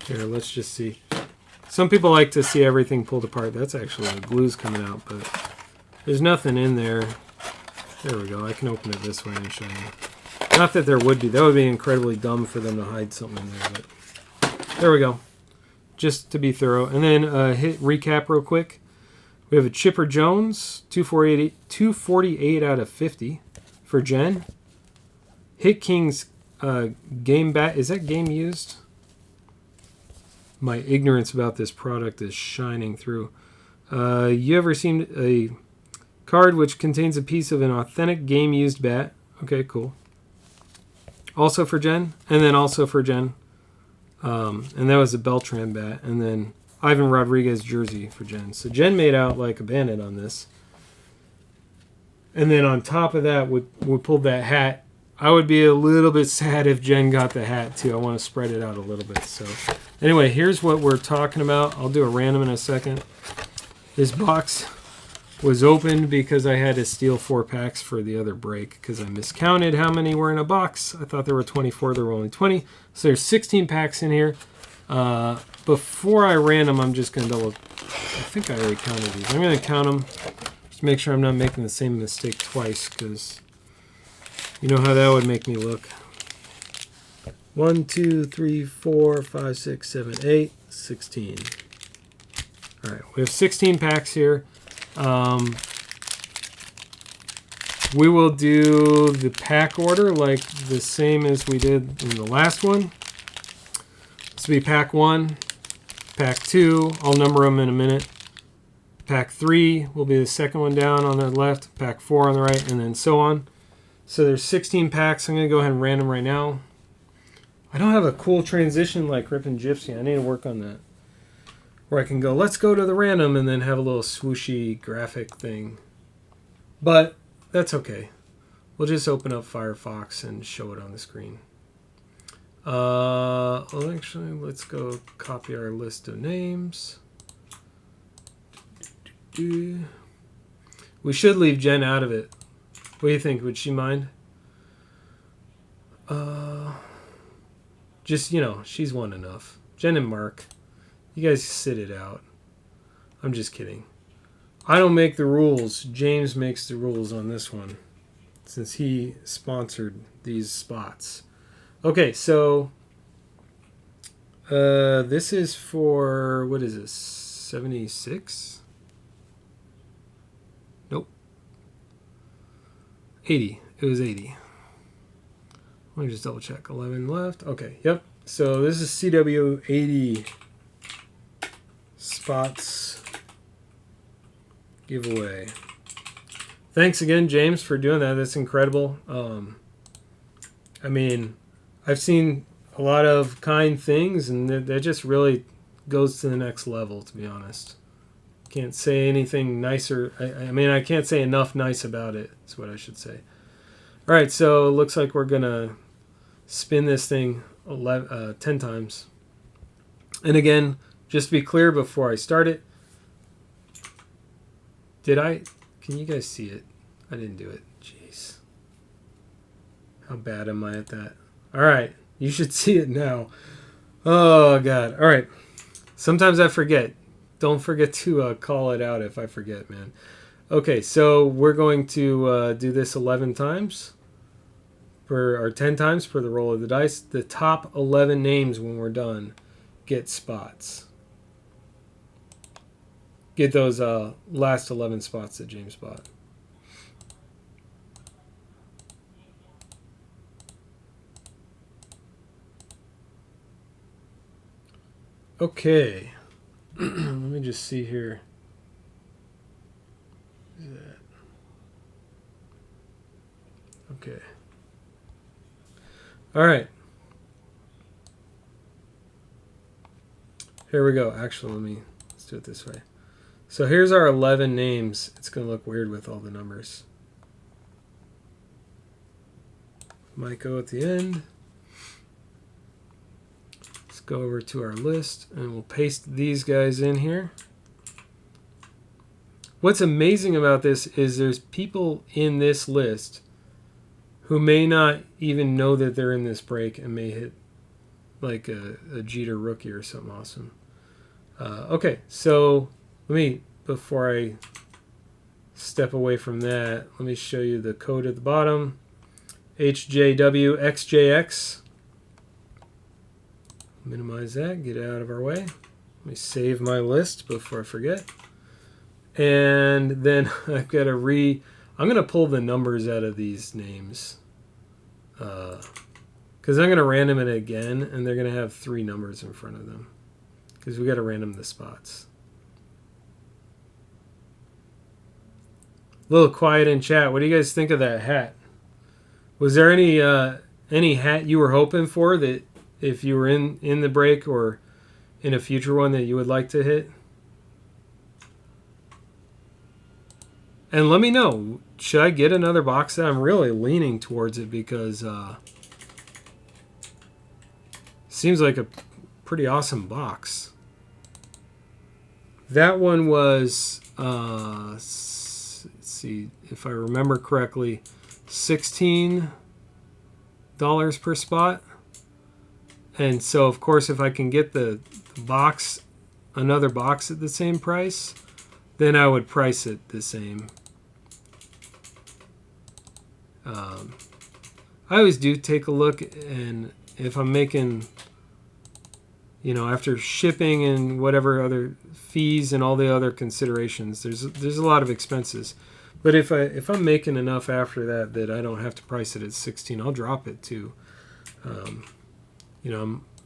here, let's just see. Some people like to see everything pulled apart. That's actually the glue's coming out, but there's nothing in there. There we go. I can open it this way and show you. Not that there would be. That would be incredibly dumb for them to hide something in there, but there we go. Just to be thorough. And then hit recap real quick. We have a Chipper Jones, 248 out of 50 for Jen. Hit King's game bat. Is that game used? My ignorance about this product is shining through. You ever seen a card which contains a piece of an authentic game used bat? Okay, cool. Also for Jen, and then also for Jen. And that was a Beltran bat, and then Ivan Rodriguez jersey for Jen. So Jen made out like a bandit on this. And then on top of that, we pulled that hat. I would be a little bit sad if Jen got the hat too. I want to spread it out a little bit. So anyway, here's what we're talking about. I'll do a random in a second. This box was opened because I had to steal 4 packs for the other break because I miscounted how many were in a box. I thought there were 24. There were only 20. So there's 16 packs in here. Before I ran them, I'm just going to double... I think I already counted these. I'm going to count them just to make sure I'm not making the same mistake twice, because you know how that would make me look. 1, 2, 3, 4, 5, 6, 7, 8, 16. All right, we have 16 packs here. We will do the pack order like the same as we did in the last one. This will be pack 1, pack 2. I'll number them in a minute. Pack 3 will be the second one down on the left, pack 4 on the right, and then so on. So there's 16 packs. I'm going to go ahead and random right now. I don't have a cool transition like Rip and Gypsy. I need to work on that. Where I can go, let's go to the random, and then have a little swooshy graphic thing. But that's okay. We'll just open up Firefox and show it on the screen. Well, actually, let's go copy our list of names. We should leave Jen out of it. What do you think? Would she mind? Just, you know, she's one enough. Jen and Mark, you guys sit it out. I'm just kidding. I don't make the rules. James makes the rules on this one, since he sponsored these spots. Okay, so this is for, what is this, 76? Nope. 80. It was 80. Let me just double check. 11 left. Okay, yep. So this is CW80 spots giveaway. Thanks again, James, for doing that. That's incredible. I mean, I've seen a lot of kind things, and that just really goes to the next level, to be honest. Can't say anything nicer. I mean, I can't say enough nice about it, is what I should say. All right, so it looks like we're going to spin this thing 10 times. And again, just to be clear before I start it, can you guys see it? I didn't do it. Jeez. How bad am I at that? All right, you should see it now. Oh, God. All right. Sometimes I forget. Don't forget to call it out if I forget, man. Okay, so we're going to do this 11 times. Or 10 times for the roll of the dice. The top 11 names when we're done get spots. Get those last 11 spots that James bought. Okay. Let me just see here. What is that? Okay. All right. Here we go. Actually, let's do it this way. So here's our 11 names. It's going to look weird with all the numbers. Might go at the end. Let's go over to our list, and we'll paste these guys in here. What's amazing about this is there's people in this list who may not even know that they're in this break and may hit like a Jeter rookie or something awesome. Okay, so before I step away from that, let me show you the code at the bottom. HJWXJX. Minimize that, get it out of our way. Let me save my list before I forget. And then I've got to I'm going to pull the numbers out of these names. Because I'm going to random it again, and they're going to have 3 numbers in front of them. Because we got to random the spots. A little quiet in chat. What do you guys think of that hat? Was there any hat you were hoping for that if you were in the break or in a future one that you would like to hit? And let me know, should I get another box set? I'm really leaning towards it because seems like a pretty awesome box. That one was, let's see if I remember correctly, $16 per spot. And so, of course, if I can get the box, another box at the same price, then I would price it the same. I always do take a look, and if I'm making, after shipping and whatever other fees and all the other considerations, there's a lot of expenses. But if I'm making enough after that I don't have to price it at 16, I'll drop it too. I'm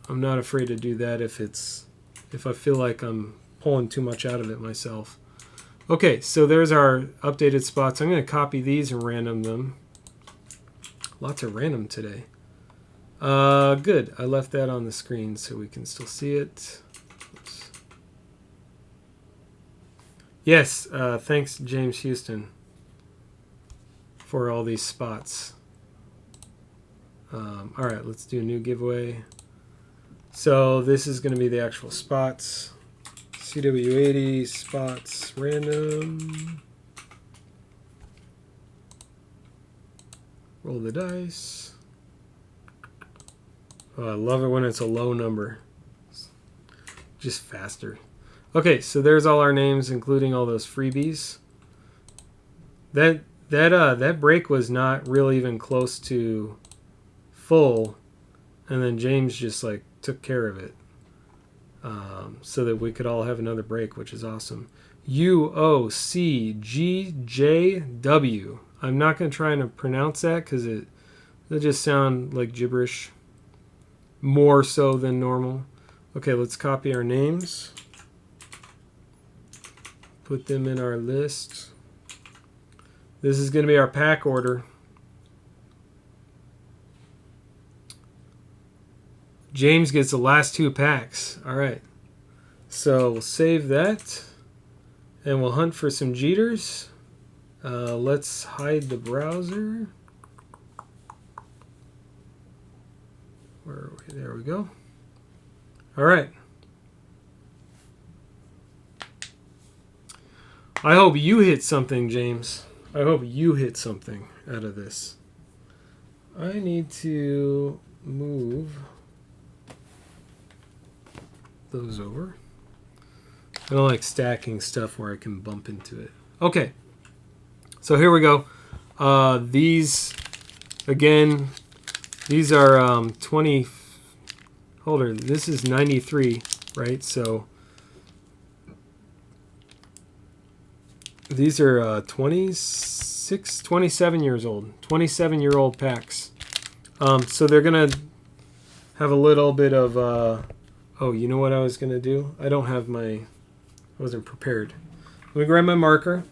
not afraid to do that if I feel like I'm pulling too much out of it myself. Okay, so there's our updated spots. I'm going to copy these and random them. Lots of random today. Good. I left that on the screen so we can still see it. Oops. Yes, thanks James Houston for all these spots. All right, let's do a new giveaway. So this is going to be the actual spots. CW80 spots random. Roll the dice. Oh, I love it when it's a low number. Just faster. Okay, so there's all our names, including all those freebies. That break was not really even close to full, and then James just like took care of it, so that we could all have another break, which is awesome. UOCGJW. I'm not going to try and pronounce that because it just sound like gibberish, more so than normal. Okay, let's copy our names, put them in our list. This is going to be our pack order. James gets the last 2 packs. All right. So we'll save that. And we'll hunt for some Jeters. Let's hide the browser. Where are we? There we go. All right. I hope you hit something, James. I hope you hit something out of this. I need to move those over. I don't like stacking stuff where I can bump into it. Okay, so here we go. These, again, these are 20. Hold on, this is 93, right? So these are 26, 27 years old. 27-year-old packs. So they're gonna have a little bit of. Oh, you know what I was gonna do? I wasn't prepared. Let me grab my marker.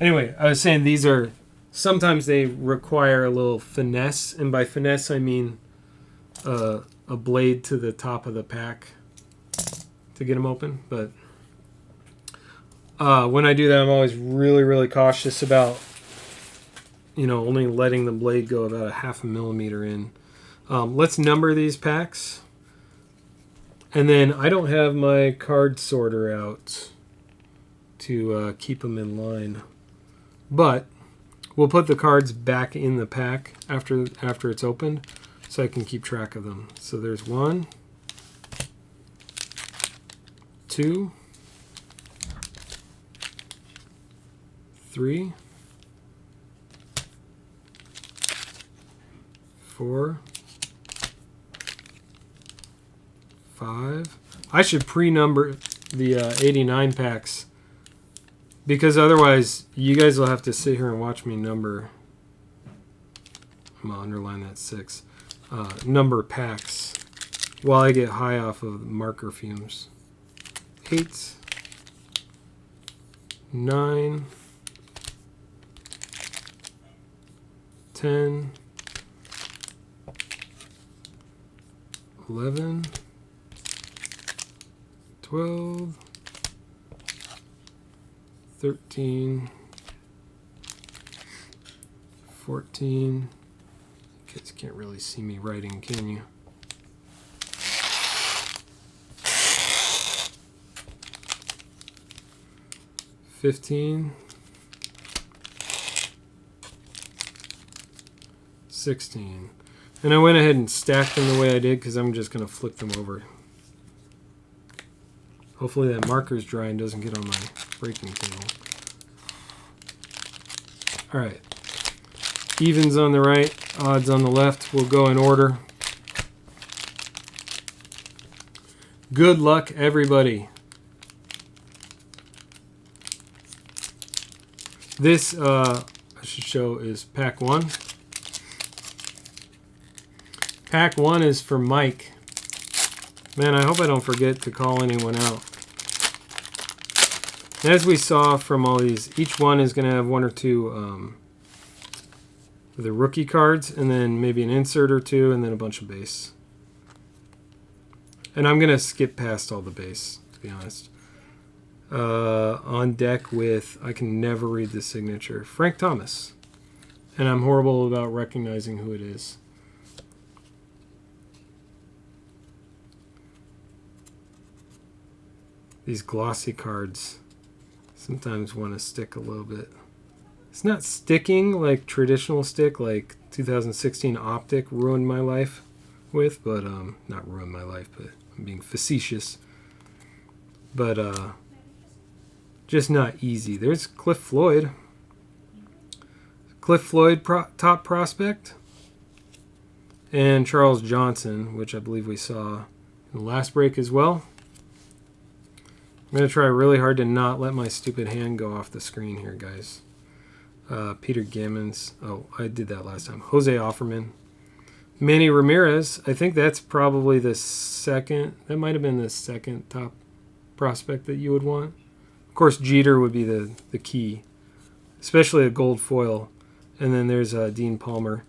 Anyway, I was saying sometimes they require a little finesse, and by finesse I mean a blade to the top of the pack to get them open. But when I do that, I'm always really, really cautious about only letting the blade go about a 0.5 millimeter in. Let's number these packs. And then I don't have my card sorter out to keep them in line. But we'll put the cards back in the pack after it's opened so I can keep track of them. So there's 1, 2, 3, 4, 5. I should pre-number the 89 packs because otherwise you guys will have to sit here and watch me number. I'm going to underline that 6. Number packs while I get high off of marker fumes. 8, 9, 10, 11, 12, 13, 14. You kids can't really see me writing, can you? 15, 16. And I went ahead and stacked them the way I did because I'm just going to flip them over. Hopefully that marker's dry and doesn't get on my breaking table. Alright. Evens on the right, odds on the left. We'll go in order. Good luck, everybody. This, I should show, is pack 1. Pack 1 is for Mike. Man, I hope I don't forget to call anyone out. As we saw from all these, each one is going to have 1 or 2 the rookie cards, and then maybe an insert or 2, and then a bunch of base. And I'm going to skip past all the base, to be honest. On deck with, I can never read the signature, Frank Thomas. And I'm horrible about recognizing who it is. These glossy cards sometimes want to stick a little bit. It's not sticking like traditional stick, like 2016 Optic ruined my life with, but not ruined my life, but I'm being facetious. But just not easy. There's Cliff Floyd. Cliff Floyd top prospect. And Charles Johnson, which I believe we saw in the last break as well. I'm going to try really hard to not let my stupid hand go off the screen here, guys. Peter Gammons. Oh, I did that last time. Jose Offerman. Manny Ramirez. I think that's probably the second. That might have been the second top prospect that you would want. Of course, Jeter would be the key. Especially a gold foil. And then there's Dean Palmer.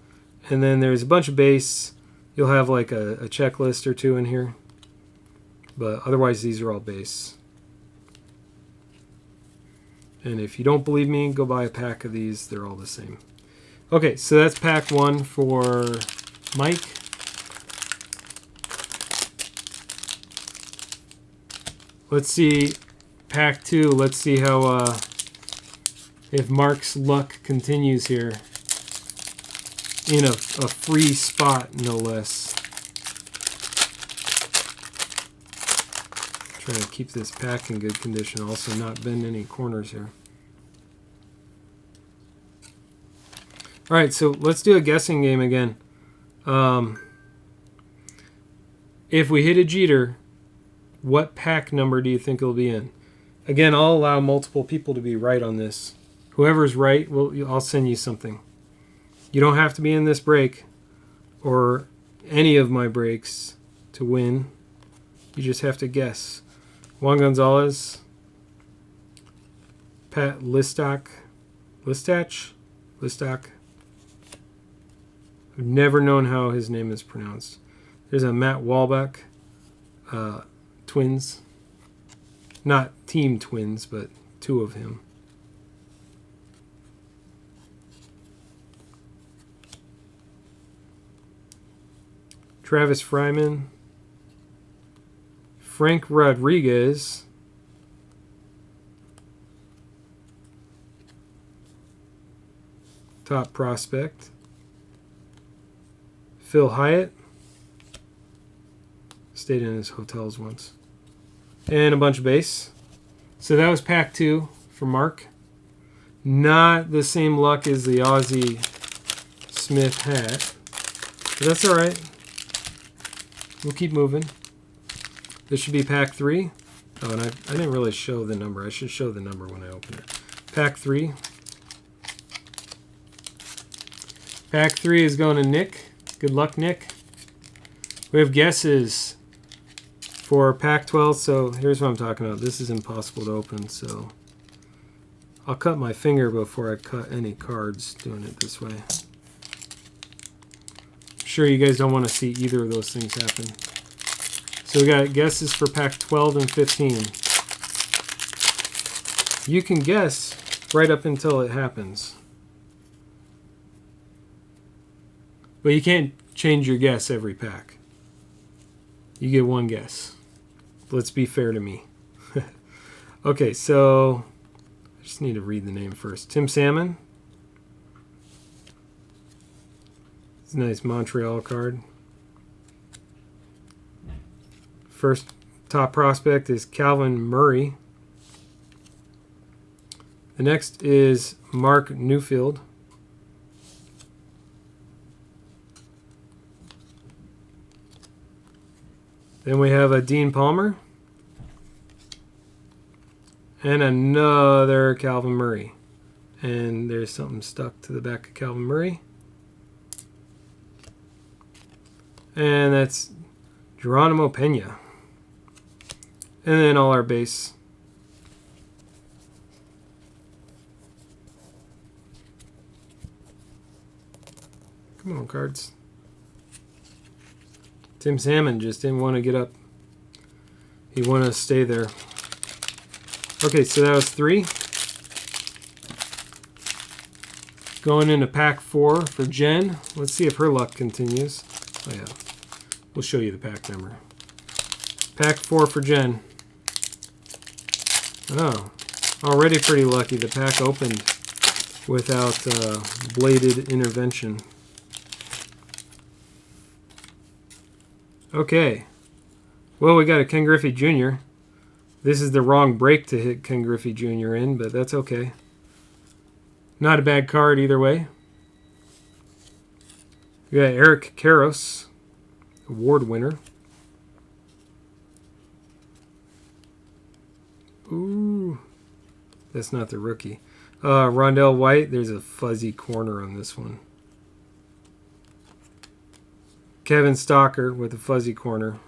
And then there's a bunch of base. You'll have like a checklist or 2 in here. But otherwise, these are all base. And if you don't believe me, go buy a pack of these. They're all the same. Okay, so that's pack 1 for Mike. Let's see pack 2. Let's see how if Mark's luck continues here in a free spot, no less. Trying to keep this pack in good condition, also not bend any corners here. Alright, so let's do a guessing game again. If we hit a Jeter, what pack number do you think it'll be in? Again, I'll allow multiple people to be right on this. Whoever's right, I'll send you something. You don't have to be in this break or any of my breaks to win. You just have to guess. Juan Gonzalez, Pat Listach. I've never known how his name is pronounced. There's a Matt Walbeck, Twins. Not team Twins, but 2 of him. Travis Fryman. Frank Rodriguez. Top prospect. Phil Hyatt. Stayed in his hotels once. And a bunch of base. So that was pack 2 for Mark. Not the same luck as the Ozzie Smith hat. But that's alright. We'll keep moving. This should be pack 3. Oh, and I didn't really show the number. I should show the number when I open it. Pack 3. Pack 3 is going to Nick. Good luck, Nick. We have guesses for pack 12. So here's what I'm talking about. This is impossible to open, so I'll cut my finger before I cut any cards doing it this way. I'm sure you guys don't want to see either of those things happen. So we got guesses for pack 12 and 15. You can guess right up until it happens. But you can't change your guess every pack. You get one guess. Let's be fair to me. Okay, so I just need to read the name first. Tim Salmon. It's a nice Montreal card. First top prospect is Calvin Murray. The next is Mark Newfield. Then we have a Dean Palmer. And another Calvin Murray. And there's something stuck to the back of Calvin Murray. And that's Geronimo Pena. And then all our base. Come on, cards. Tim Salmon just didn't want to get up. He wanted to stay there. Okay, so that was 3. Going into pack 4 for Jen. Let's see if her luck continues. Oh yeah, we'll show you the pack number. Pack 4 for Jen. Oh, already pretty lucky. The pack opened without bladed intervention. Okay. Well, we got a Ken Griffey Jr. This is the wrong break to hit Ken Griffey Jr. in, but that's okay. Not a bad card either way. We got Eric Karros, award winner. Ooh, that's not the rookie. Rondell White, there's a fuzzy corner on this one. Kevin Stalker with a fuzzy corner.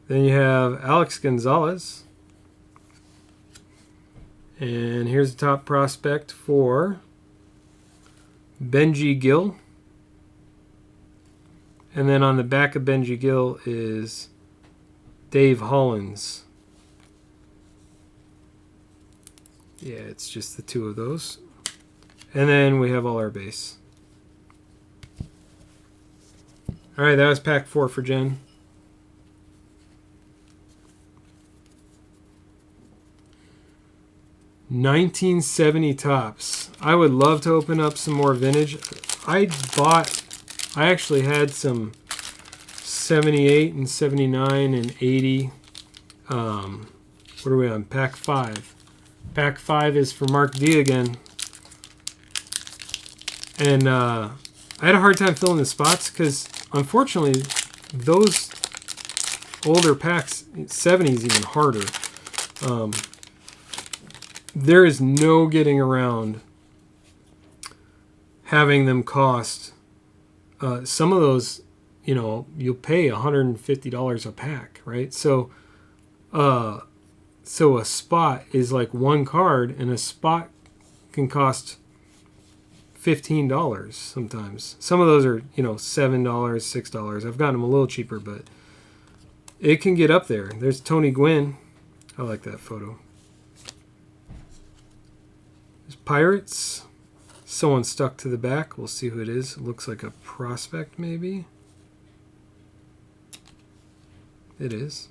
Then you have Alex Gonzalez. And here's the top prospect for Benji Gill. And then on the back of Benji Gill is Dave Hollins. Yeah, it's just the 2 of those. And then we have all our base. All right, that was pack 4 for Jen. $1970 tops. I would love to open up some more vintage. I actually had some 78 and 79 and 80. What are we on? Pack 5. Pack 5 is for Mark D again. And I had a hard time filling the spots because, unfortunately, those older packs, 70s even harder. There is no getting around having them cost. Some of those, you know, you'll pay $150 a pack, right? So a spot is like 1 card, and a spot can cost $15 sometimes. Some of those are, you know, $7, $6. I've gotten them a little cheaper, but it can get up there. There's Tony Gwynn. I like that photo. There's Pirates. Someone stuck to the back. We'll see who it is. It looks like a prospect, maybe. It is.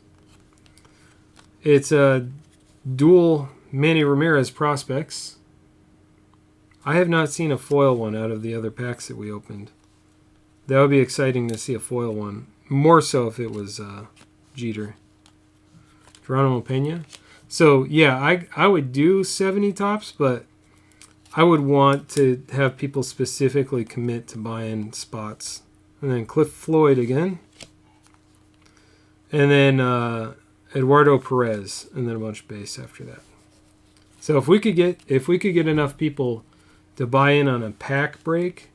It's a dual Manny Ramirez prospects. I have not seen a foil one out of the other packs that we opened. That would be exciting to see a foil one. More so if it was Jeter. Geronimo Pena. So, yeah, I would do 70 tops, but I would want to have people specifically commit to buying spots. And then Cliff Floyd again. And then Eduardo Perez. And then a bunch of base after that. So if we could get enough people to buy in on a pack break,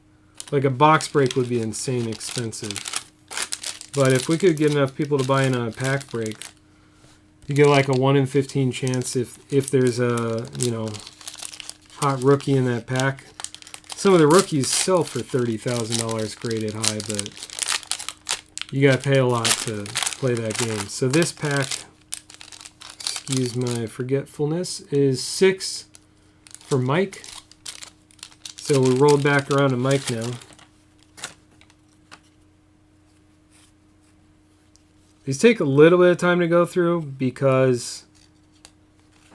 like a box break would be insane expensive. But if we could get enough people to buy in on a pack break, you get like a 1 in 15 chance if there's a, you know, hot rookie in that pack. Some of the rookies sell for $30,000 graded high, but you got to pay a lot to play that game. So this pack, excuse my forgetfulness, is 6 for Mike. So we rolled back around to Mike now. These take a little bit of time to go through because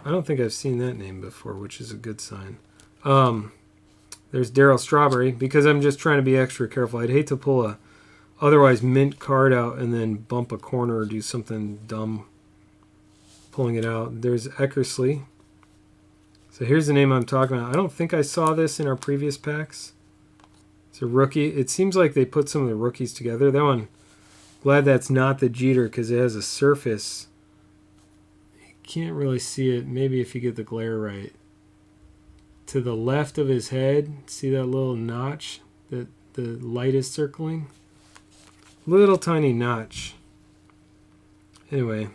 I don't think I've seen that name before, which is a good sign. There's Daryl Strawberry, because I'm just trying to be extra careful. I'd hate to pull a otherwise mint card out and then bump a corner or do something dumb pulling it out. There's Eckersley. So here's the name I'm talking about. I don't think I saw this in our previous packs. It's a rookie. It seems like they put some of the rookies together. That one, glad that's not the Jeter because it has a surface. You can't really see it. Maybe if you get the glare right. To the left of his head, see that little notch that the light is circling? Little tiny notch. Anyway,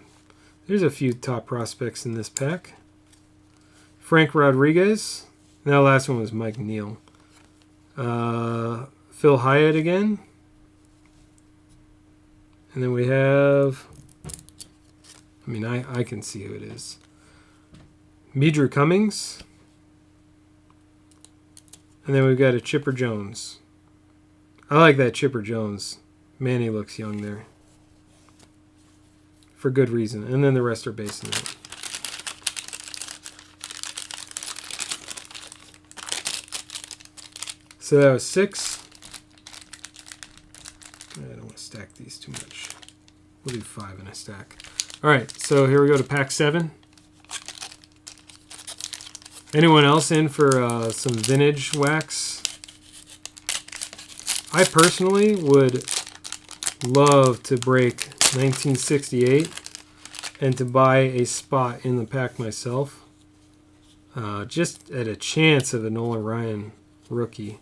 there's a few top prospects in this pack. Frank Rodriguez. That last one was Mike Neal. Phil Hyatt again. And then we have, I mean, I can see who it is. Medrew Cummings. And then we've got a Chipper Jones. I like that Chipper Jones. Man, he looks young there. For good reason. And then the rest are based on that. So that was 6. I don't want to stack these too much. We'll do 5 in a stack. All right, so here we go to pack 7. Anyone else in for some vintage wax? I personally would love to break 1968 and to buy a spot in the pack myself. Just at a chance of a Nolan Ryan rookie.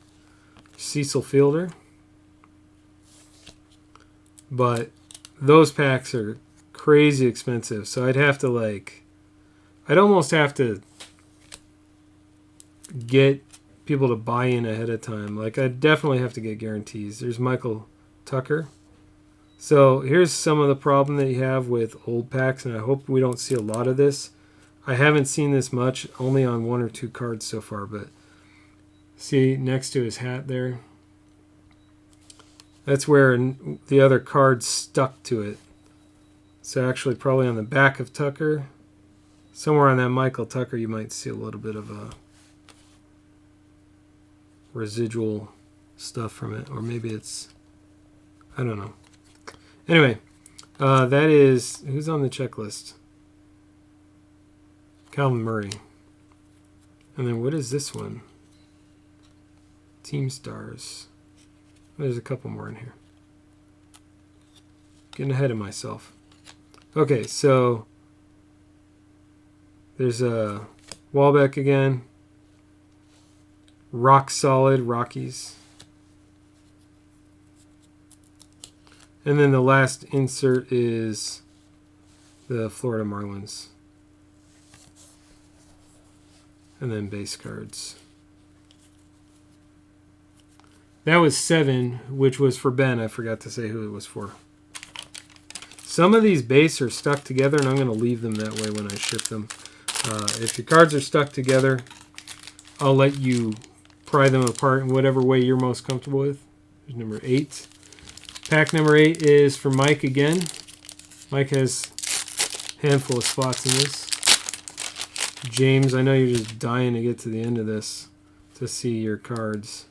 Cecil Fielder. But those packs are crazy expensive. So I'd have to I'd almost have to get people to buy in ahead of time. I'd definitely have to get guarantees. There's Michael Tucker. So here's some of the problem that you have with old packs, and I hope we don't see a lot of this. I haven't seen this much, only on 1 or 2 cards so far, but see next to his hat there? That's where the other card stuck to it. So actually probably on the back of Tucker, somewhere on that Michael Tucker, you might see a little bit of a residual stuff from it, or maybe it's, I don't know. Anyway, that is, who's on the checklist? Calvin Murray. And then what is this one? Team Stars. There's a couple more in here. Getting ahead of myself. Okay, so there's a Wahlbeck again. Rock Solid Rockies. And then the last insert is the Florida Marlins. And then base cards. That was 7, which was for Ben. I forgot to say who it was for. Some of these base are stuck together, and I'm going to leave them that way when I ship them. If your cards are stuck together, I'll let you pry them apart in whatever way you're most comfortable with. There's number 8. Pack number 8 is for Mike again. Mike has a handful of spots in this. James, I know you're just dying to get to the end of this to see your cards.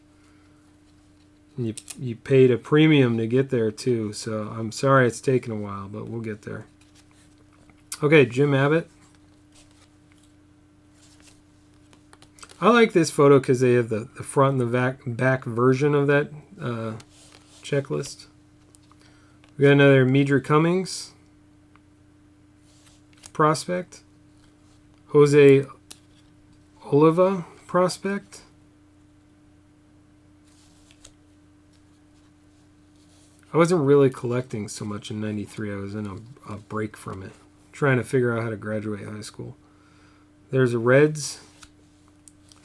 You paid a premium to get there too, so I'm sorry it's taken a while, but we'll get there. Okay, Jim Abbott. I like this photo because they have the front and the back version of that checklist. We got another Medrew Cummings prospect. Jose Oliva prospect. I wasn't really collecting so much in 93. I was in a break from it, trying to figure out how to graduate high school. There's a Reds.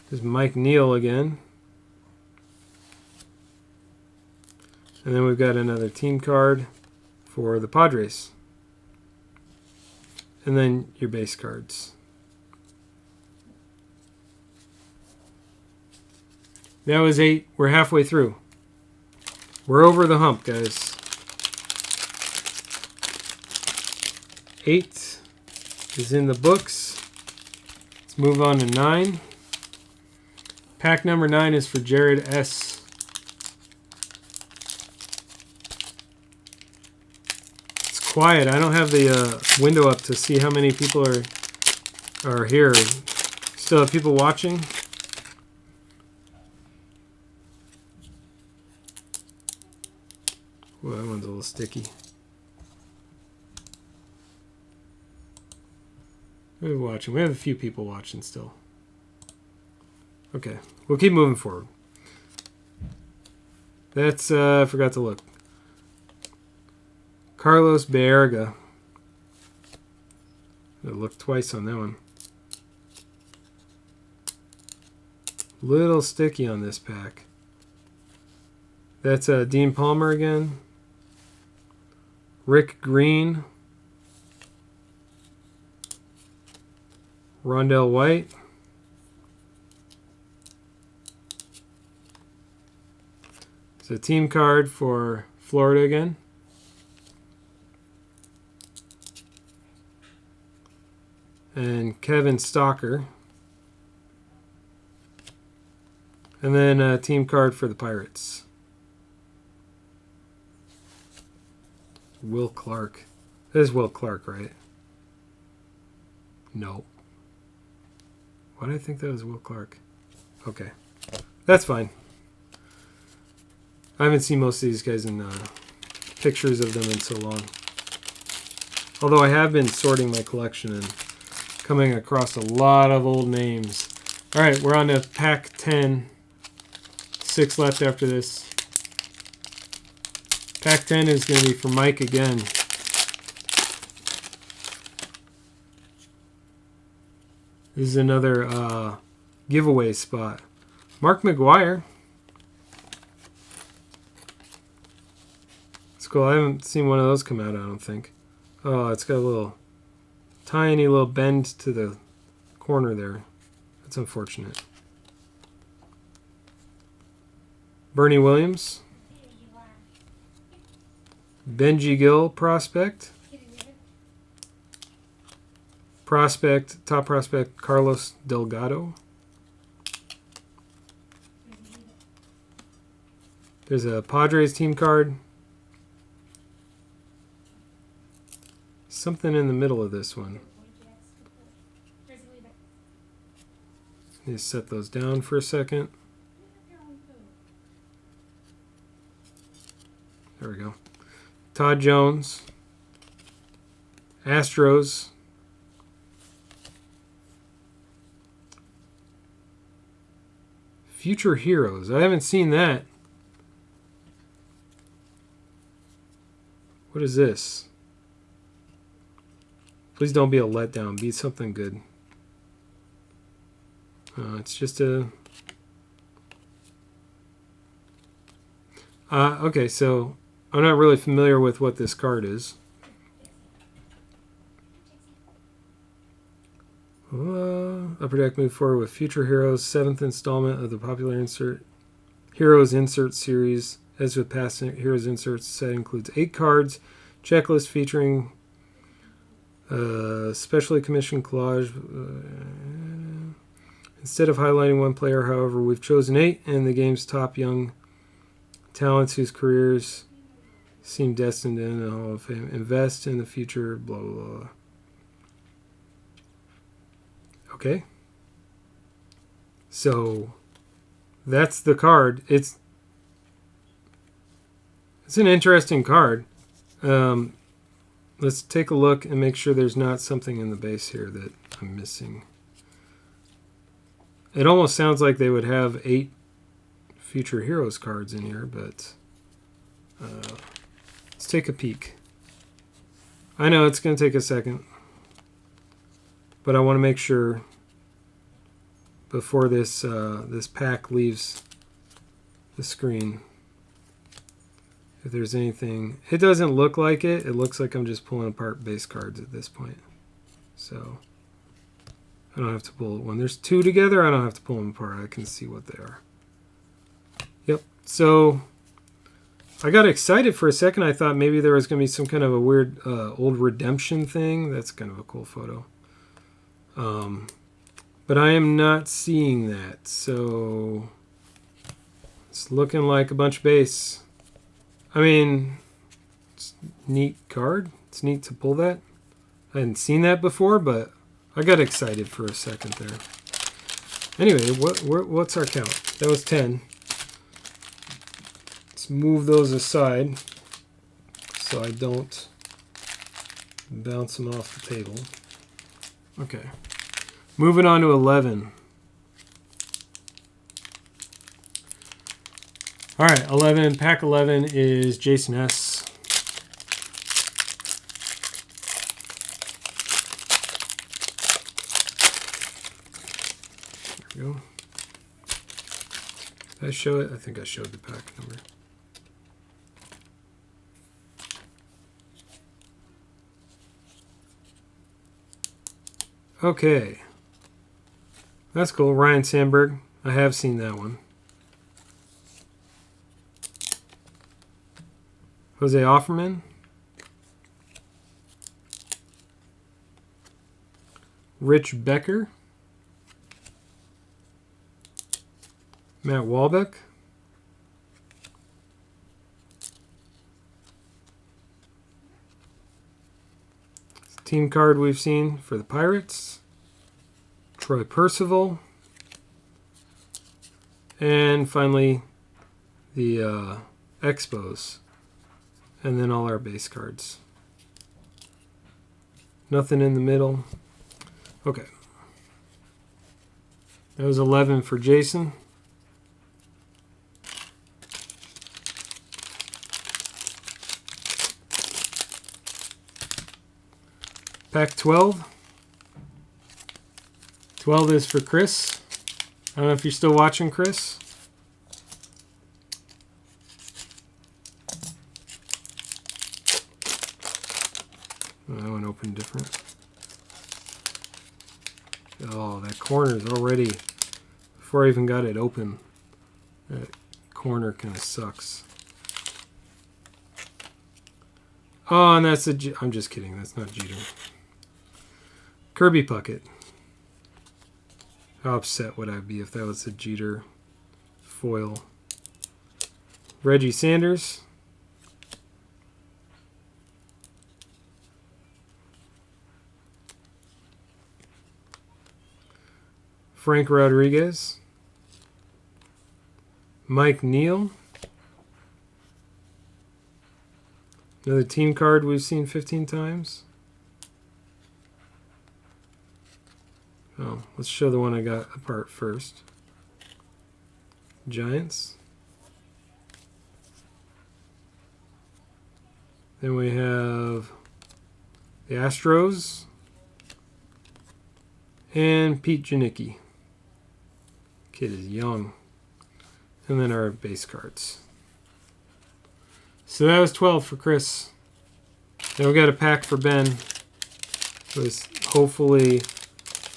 There's Mike Neal again. And then we've got another team card for the Padres. And then your base cards. That was 8. We're halfway through. We're over the hump, guys. 8 is in the books. Let's move on to 9. Pack number 9 is for Jared S. It's quiet. I don't have the window up to see how many people are here. Still have people watching? Well, that one's a little sticky. We're watching. We have a few people watching still. Okay, we'll keep moving forward. That's, I forgot to look. Carlos Baerga. I looked twice on that one. Little sticky on this pack. That's Dean Palmer again. Rick Green. Rondell White. It's a team card for Florida again. And Kevin Stalker. And then a team card for the Pirates. Will Clark. That is Will Clark, right? No. Why did I think that was Will Clark? Okay. That's fine. I haven't seen most of these guys in pictures of them in so long. Although I have been sorting my collection and coming across a lot of old names. Alright, we're on to pack 10. 6 left after this. Pack 10 is going to be for Mike again. This is another giveaway spot. Mark McGuire. It's cool. I haven't seen one of those come out, I don't think. Oh, it's got a little tiny little bend to the corner there. That's unfortunate. Bernie Williams. Benji Gill prospect. Top prospect, Carlos Delgado. There's a Padres team card. Something in the middle of this one. Need to set those down for a second. There we go. Todd Jones. Astros. Future Heroes. I haven't seen that. What is this? Please don't be a letdown. Be something good. It's just a... okay, so I'm not really familiar with what this card is. Upper Deck move forward with Future Heroes, 7th installment of the popular Heroes Insert series. As with past Heroes Inserts, the set includes 8 cards, checklist featuring specially commissioned collage. Instead of highlighting one player, however, we've chosen 8 and the game's top young talents whose careers seem destined in the Hall of Fame. Invest in the future, blah, blah, blah. Okay. So that's the card. It's an interesting card. Let's take a look and make sure there's not something in the base here that I'm missing. It almost sounds like they would have 8 Future Heroes cards in here, but let's take a peek. I know it's going to take a second, but I want to make sure before this this pack leaves the screen if there's anything. It doesn't look like it. It looks like I'm just pulling apart base cards at this point. So I don't have to pull when there's 2 together. I don't have to pull them apart. I can see what they are. Yep. So I got excited for a second. I thought maybe there was going to be some kind of a weird old redemption thing. That's kind of a cool photo. But I am not seeing that, so it's looking like a bunch of base. I mean, it's a neat card. It's neat to pull that. I hadn't seen that before, but I got excited for a second there. Anyway, what's our count? That was 10. Let's move those aside so I don't bounce them off the table. Okay. Moving on to 11. All right, 11. Pack 11 is Jason S. There we go. Did I show it? I think I showed the pack number. Okay. That's cool. Ryan Sandberg. I have seen that one. Jose Offerman. Rich Becker. Matt Wahlbeck. Team card we've seen for the Pirates. Troy Percival. And finally, the Expos. And then all our base cards. Nothing in the middle. Okay. That was 11 for Jason. Pack 12. 12 is for Chris. I don't know if you're still watching, Chris. Oh, that one opened different. Oh, that corner is already, before I even got it open, that corner kind of sucks. Oh, and that's I'm just kidding. That's not Jeter. Kirby Puckett. How upset would I be if that was a Jeter foil? Reggie Sanders. Frank Rodriguez. Mike Neal. Another team card we've seen 15 times. Oh, let's show the one I got apart first. Giants. Then we have the Astros and Pete Janicki. Kid is young. And then our base cards. So that was 12 for Chris. Then we got a pack for Ben, who is hopefully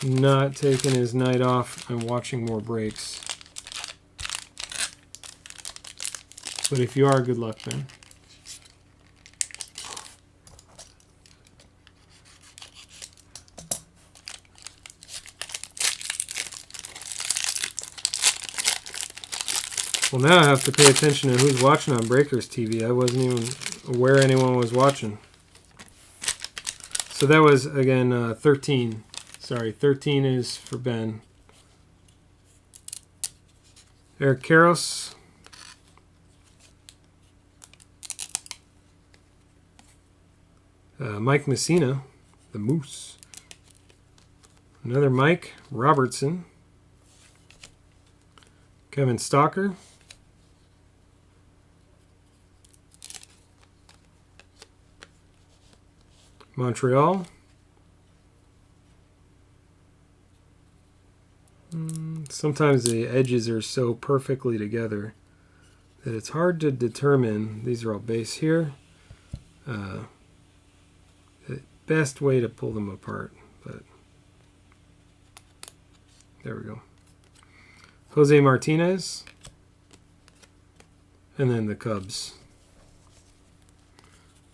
not taking his night off and watching more breaks. But if you are, good luck, Ben. Well, now I have to pay attention to who's watching on Breakers TV. I wasn't even aware anyone was watching. So that was, again, 13. Sorry, 13 is for Ben. Eric Karros. Mike Messina, the Moose. Another Mike Robertson. Kevin Stalker. Montreal. Sometimes the edges are so perfectly together that it's hard to determine. These are all base here. The best way to pull them apart, but there we go. Jose Martinez, and then the Cubs.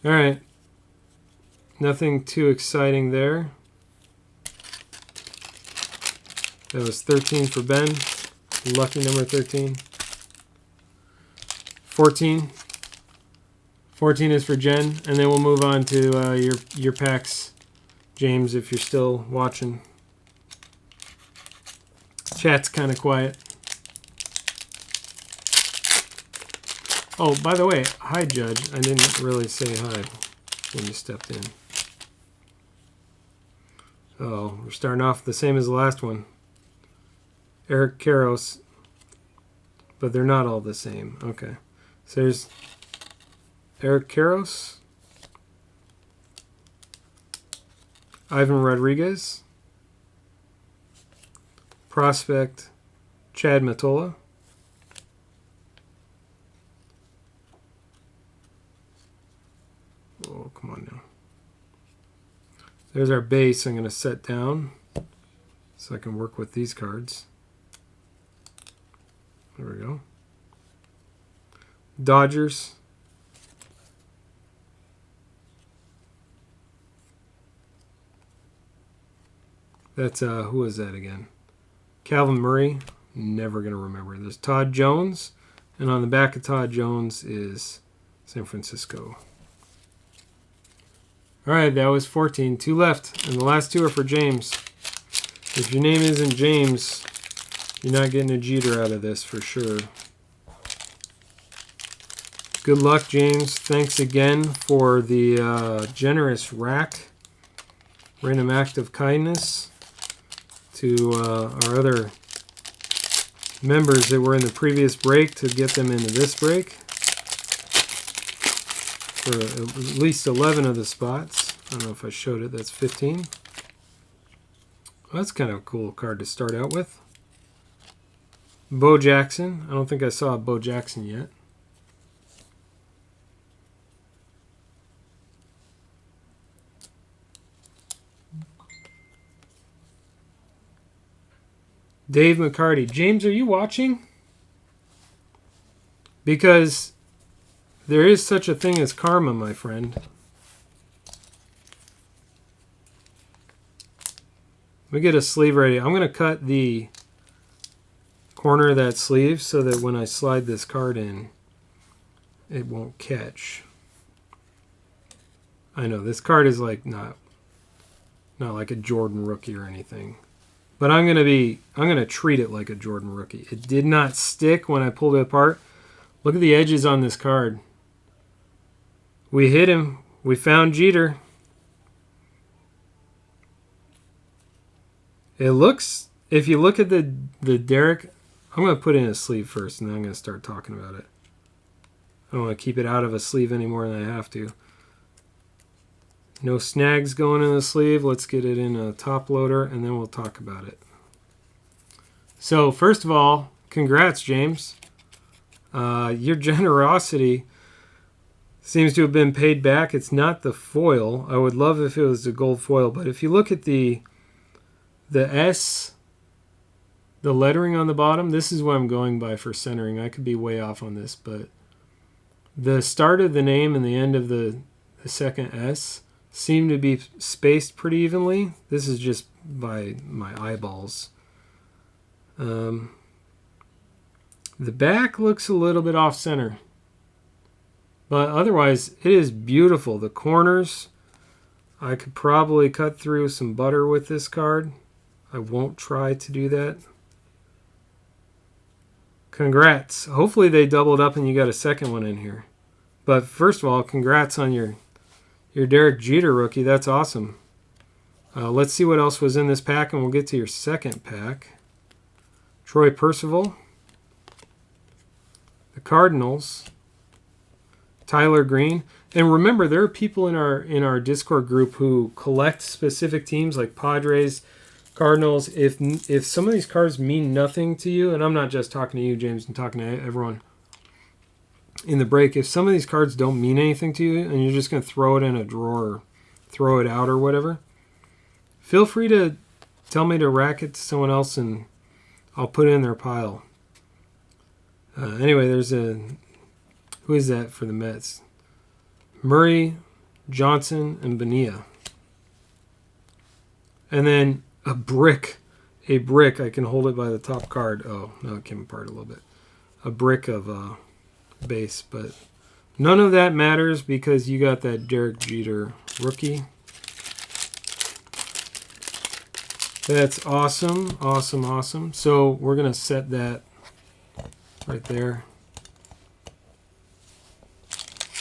All right, nothing too exciting there. That was 13 for Ben. Lucky number 13. 14. 14 is for Jen. And then we'll move on to your packs, James, if you're still watching. Chat's kind of quiet. Oh, by the way, hi, Judge. I didn't really say hi when you stepped in. Oh, we're starting off the same as the last one. Eric Karros. But they're not all the same. Okay. So there's Eric Karros. Ivan Rodriguez. Prospect Chad Matola. Oh, come on now. There's our base I'm going to set down so I can work with these cards. There we go. Dodgers. That's, who is that again? Calvin Murray. Never going to remember. There's Todd Jones. And on the back of Todd Jones is San Francisco. All right, that was 14. 2 left. And the last 2 are for James. If your name isn't James, you're not getting a Jeter out of this for sure. Good luck, James. Thanks again for the generous rack. Random act of kindness to our other members that were in the previous break to get them into this break. For at least 11 of the spots. I don't know if I showed it. That's 15. Well, that's kind of a cool card to start out with. Bo Jackson. I don't think I saw Bo Jackson yet. Dave McCarty. James, are you watching? Because there is such a thing as karma, my friend. Let me get a sleeve ready. I'm going to cut the corner of that sleeve so that when I slide this card in, it won't catch. I know this card is like not like a Jordan rookie or anything. But I'm going to treat it like a Jordan rookie. It did not stick when I pulled it apart. Look at the edges on this card. We hit him. We found Jeter. It looks, if you look at the Derek, I'm going to put in a sleeve first and then I'm going to start talking about it. I don't want to keep it out of a sleeve any more than I have to. No snags going in the sleeve. Let's get it in a top loader and then we'll talk about it. So first of all, congrats, James. Your generosity seems to have been paid back. It's not the foil. I would love if it was the gold foil, but if you look at the S, the lettering on the bottom, this is what I'm going by for centering. I could be way off on this, but the start of the name and the end of the second S seem to be spaced pretty evenly. This is just by my eyeballs. The back looks a little bit off center, but otherwise it is beautiful. The corners, I could probably cut through some butter with this card. I won't try to do that. Congrats. Hopefully they doubled up and you got a second one in here. But first of all, congrats on your Derek Jeter rookie. That's awesome. Let's see what else was in this pack, and we'll get to your second pack. Troy Percival. The Cardinals. Tyler Green. And remember, there are people in our Discord group who collect specific teams like Padres, Cardinals. If some of these cards mean nothing to you, and I'm not just talking to you, James, I'm talking to everyone in the break, if some of these cards don't mean anything to you and you're just going to throw it in a drawer or throw it out or whatever, feel free to tell me to rack it to someone else and I'll put it in their pile. Anyway, there's who is that for the Mets? Murray, Johnson, and Bonilla. And then a brick a brick. I can hold it by the top card. Oh, no, it came apart a little bit. A brick of base, but none of that matters because you got that Derek Jeter rookie. That's awesome, awesome, awesome. So we're going to set that right there,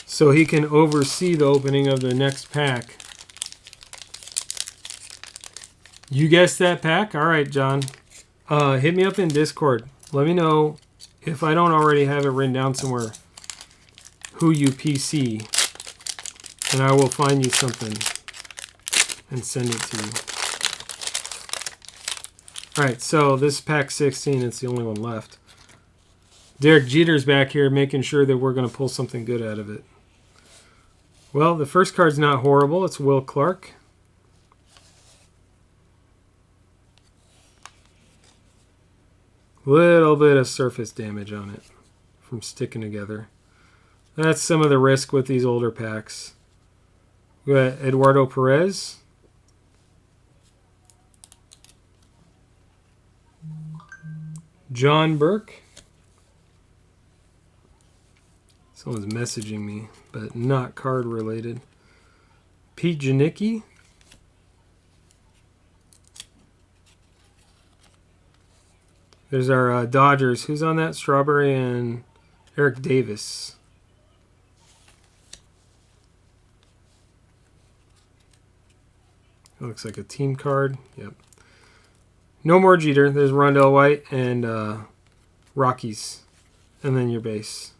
so he can oversee the opening of the next pack. You guessed that pack? All right, John. Hit me up in Discord. Let me know, if I don't already have it written down somewhere, who you PC, and I will find you something and send it to you. All right, so this is pack 16. It's the only one left. Derek Jeter's back here making sure that we're going to pull something good out of it. Well, the first card's not horrible. It's Will Clark. Little bit of surface damage on it from sticking together. That's some of the risk with these older packs. We got Eduardo Perez. John Burke. Someone's messaging me, but not card related. Pete Janicki. There's our Dodgers. Who's on that? Strawberry and Eric Davis. It looks like a team card. Yep. No more Jeter. There's Rondell White and Rockies. And then your base.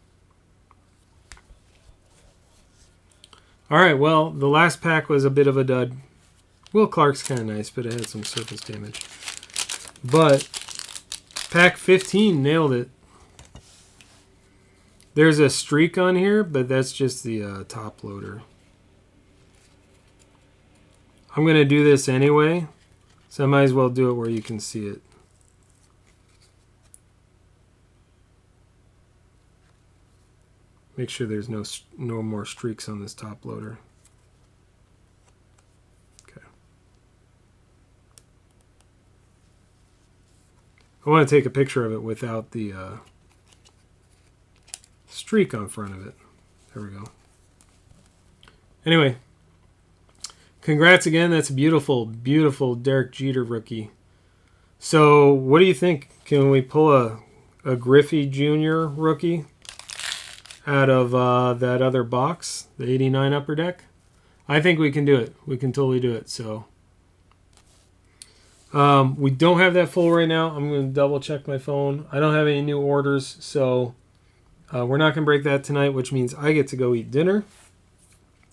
All right, well, the last pack was a bit of a dud. Will Clark's kind of nice, but it had some surface damage. But pack 15 nailed it. There's a streak on here, but that's just the top loader. I'm going to do this anyway, so I might as well do it where you can see it. Make sure there's no more streaks on this top loader. Okay. I want to take a picture of it without the streak on front of it. There we go. Anyway, congrats again. That's a beautiful, beautiful Derek Jeter rookie. So what do you think? Can we pull a Griffey Jr. rookie out of that other box, the 89 Upper Deck? I think we can do it. We can totally do it. So we don't have that full right now. I'm going to double check my phone. I don't have any new orders, so we're not going to break that tonight, which means I get to go eat dinner,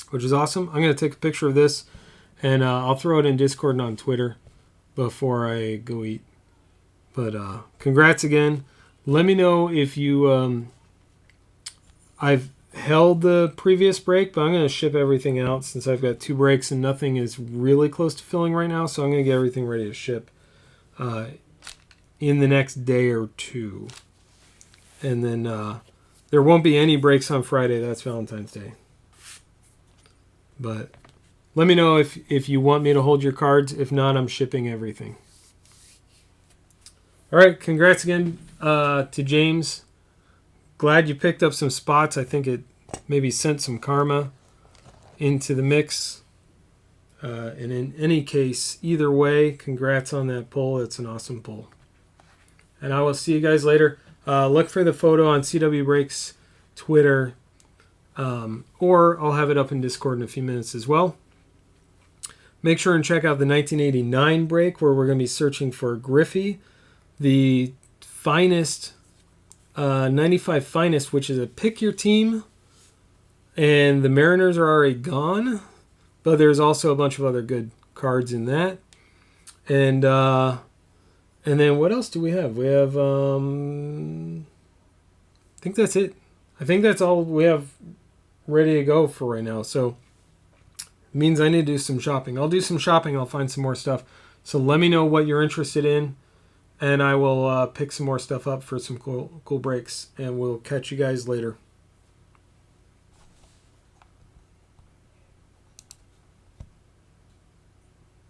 which is awesome. I'm going to take a picture of this, and I'll throw it in Discord and on Twitter before I go eat. But congrats again. Let me know if you... I've held the previous break, but I'm going to ship everything out since I've got 2 breaks and nothing is really close to filling right now. So I'm going to get everything ready to ship in the next day or 2. And then there won't be any breaks on Friday. That's Valentine's Day. But let me know if you want me to hold your cards. If not, I'm shipping everything. All right. Congrats again to James. Glad you picked up some spots. I think it maybe sent some karma into the mix. And in any case, either way, congrats on that pull. It's an awesome pull. And I will see you guys later. Look for the photo on CW Breaks Twitter, or I'll have it up in Discord in a few minutes as well. Make sure and check out the 1989 break where we're going to be searching for Griffey, the finest... 95 Finest, which is a pick your team, and the Mariners are already gone, but there's also a bunch of other good cards in that. And then what else do we have? We have I think that's it. I think that's all we have ready to go for right now. So it means I need to do some shopping. I'll do some shopping. I'll find some more stuff. So let me know what you're interested in, and I will pick some more stuff up for some cool breaks, and we'll catch you guys later.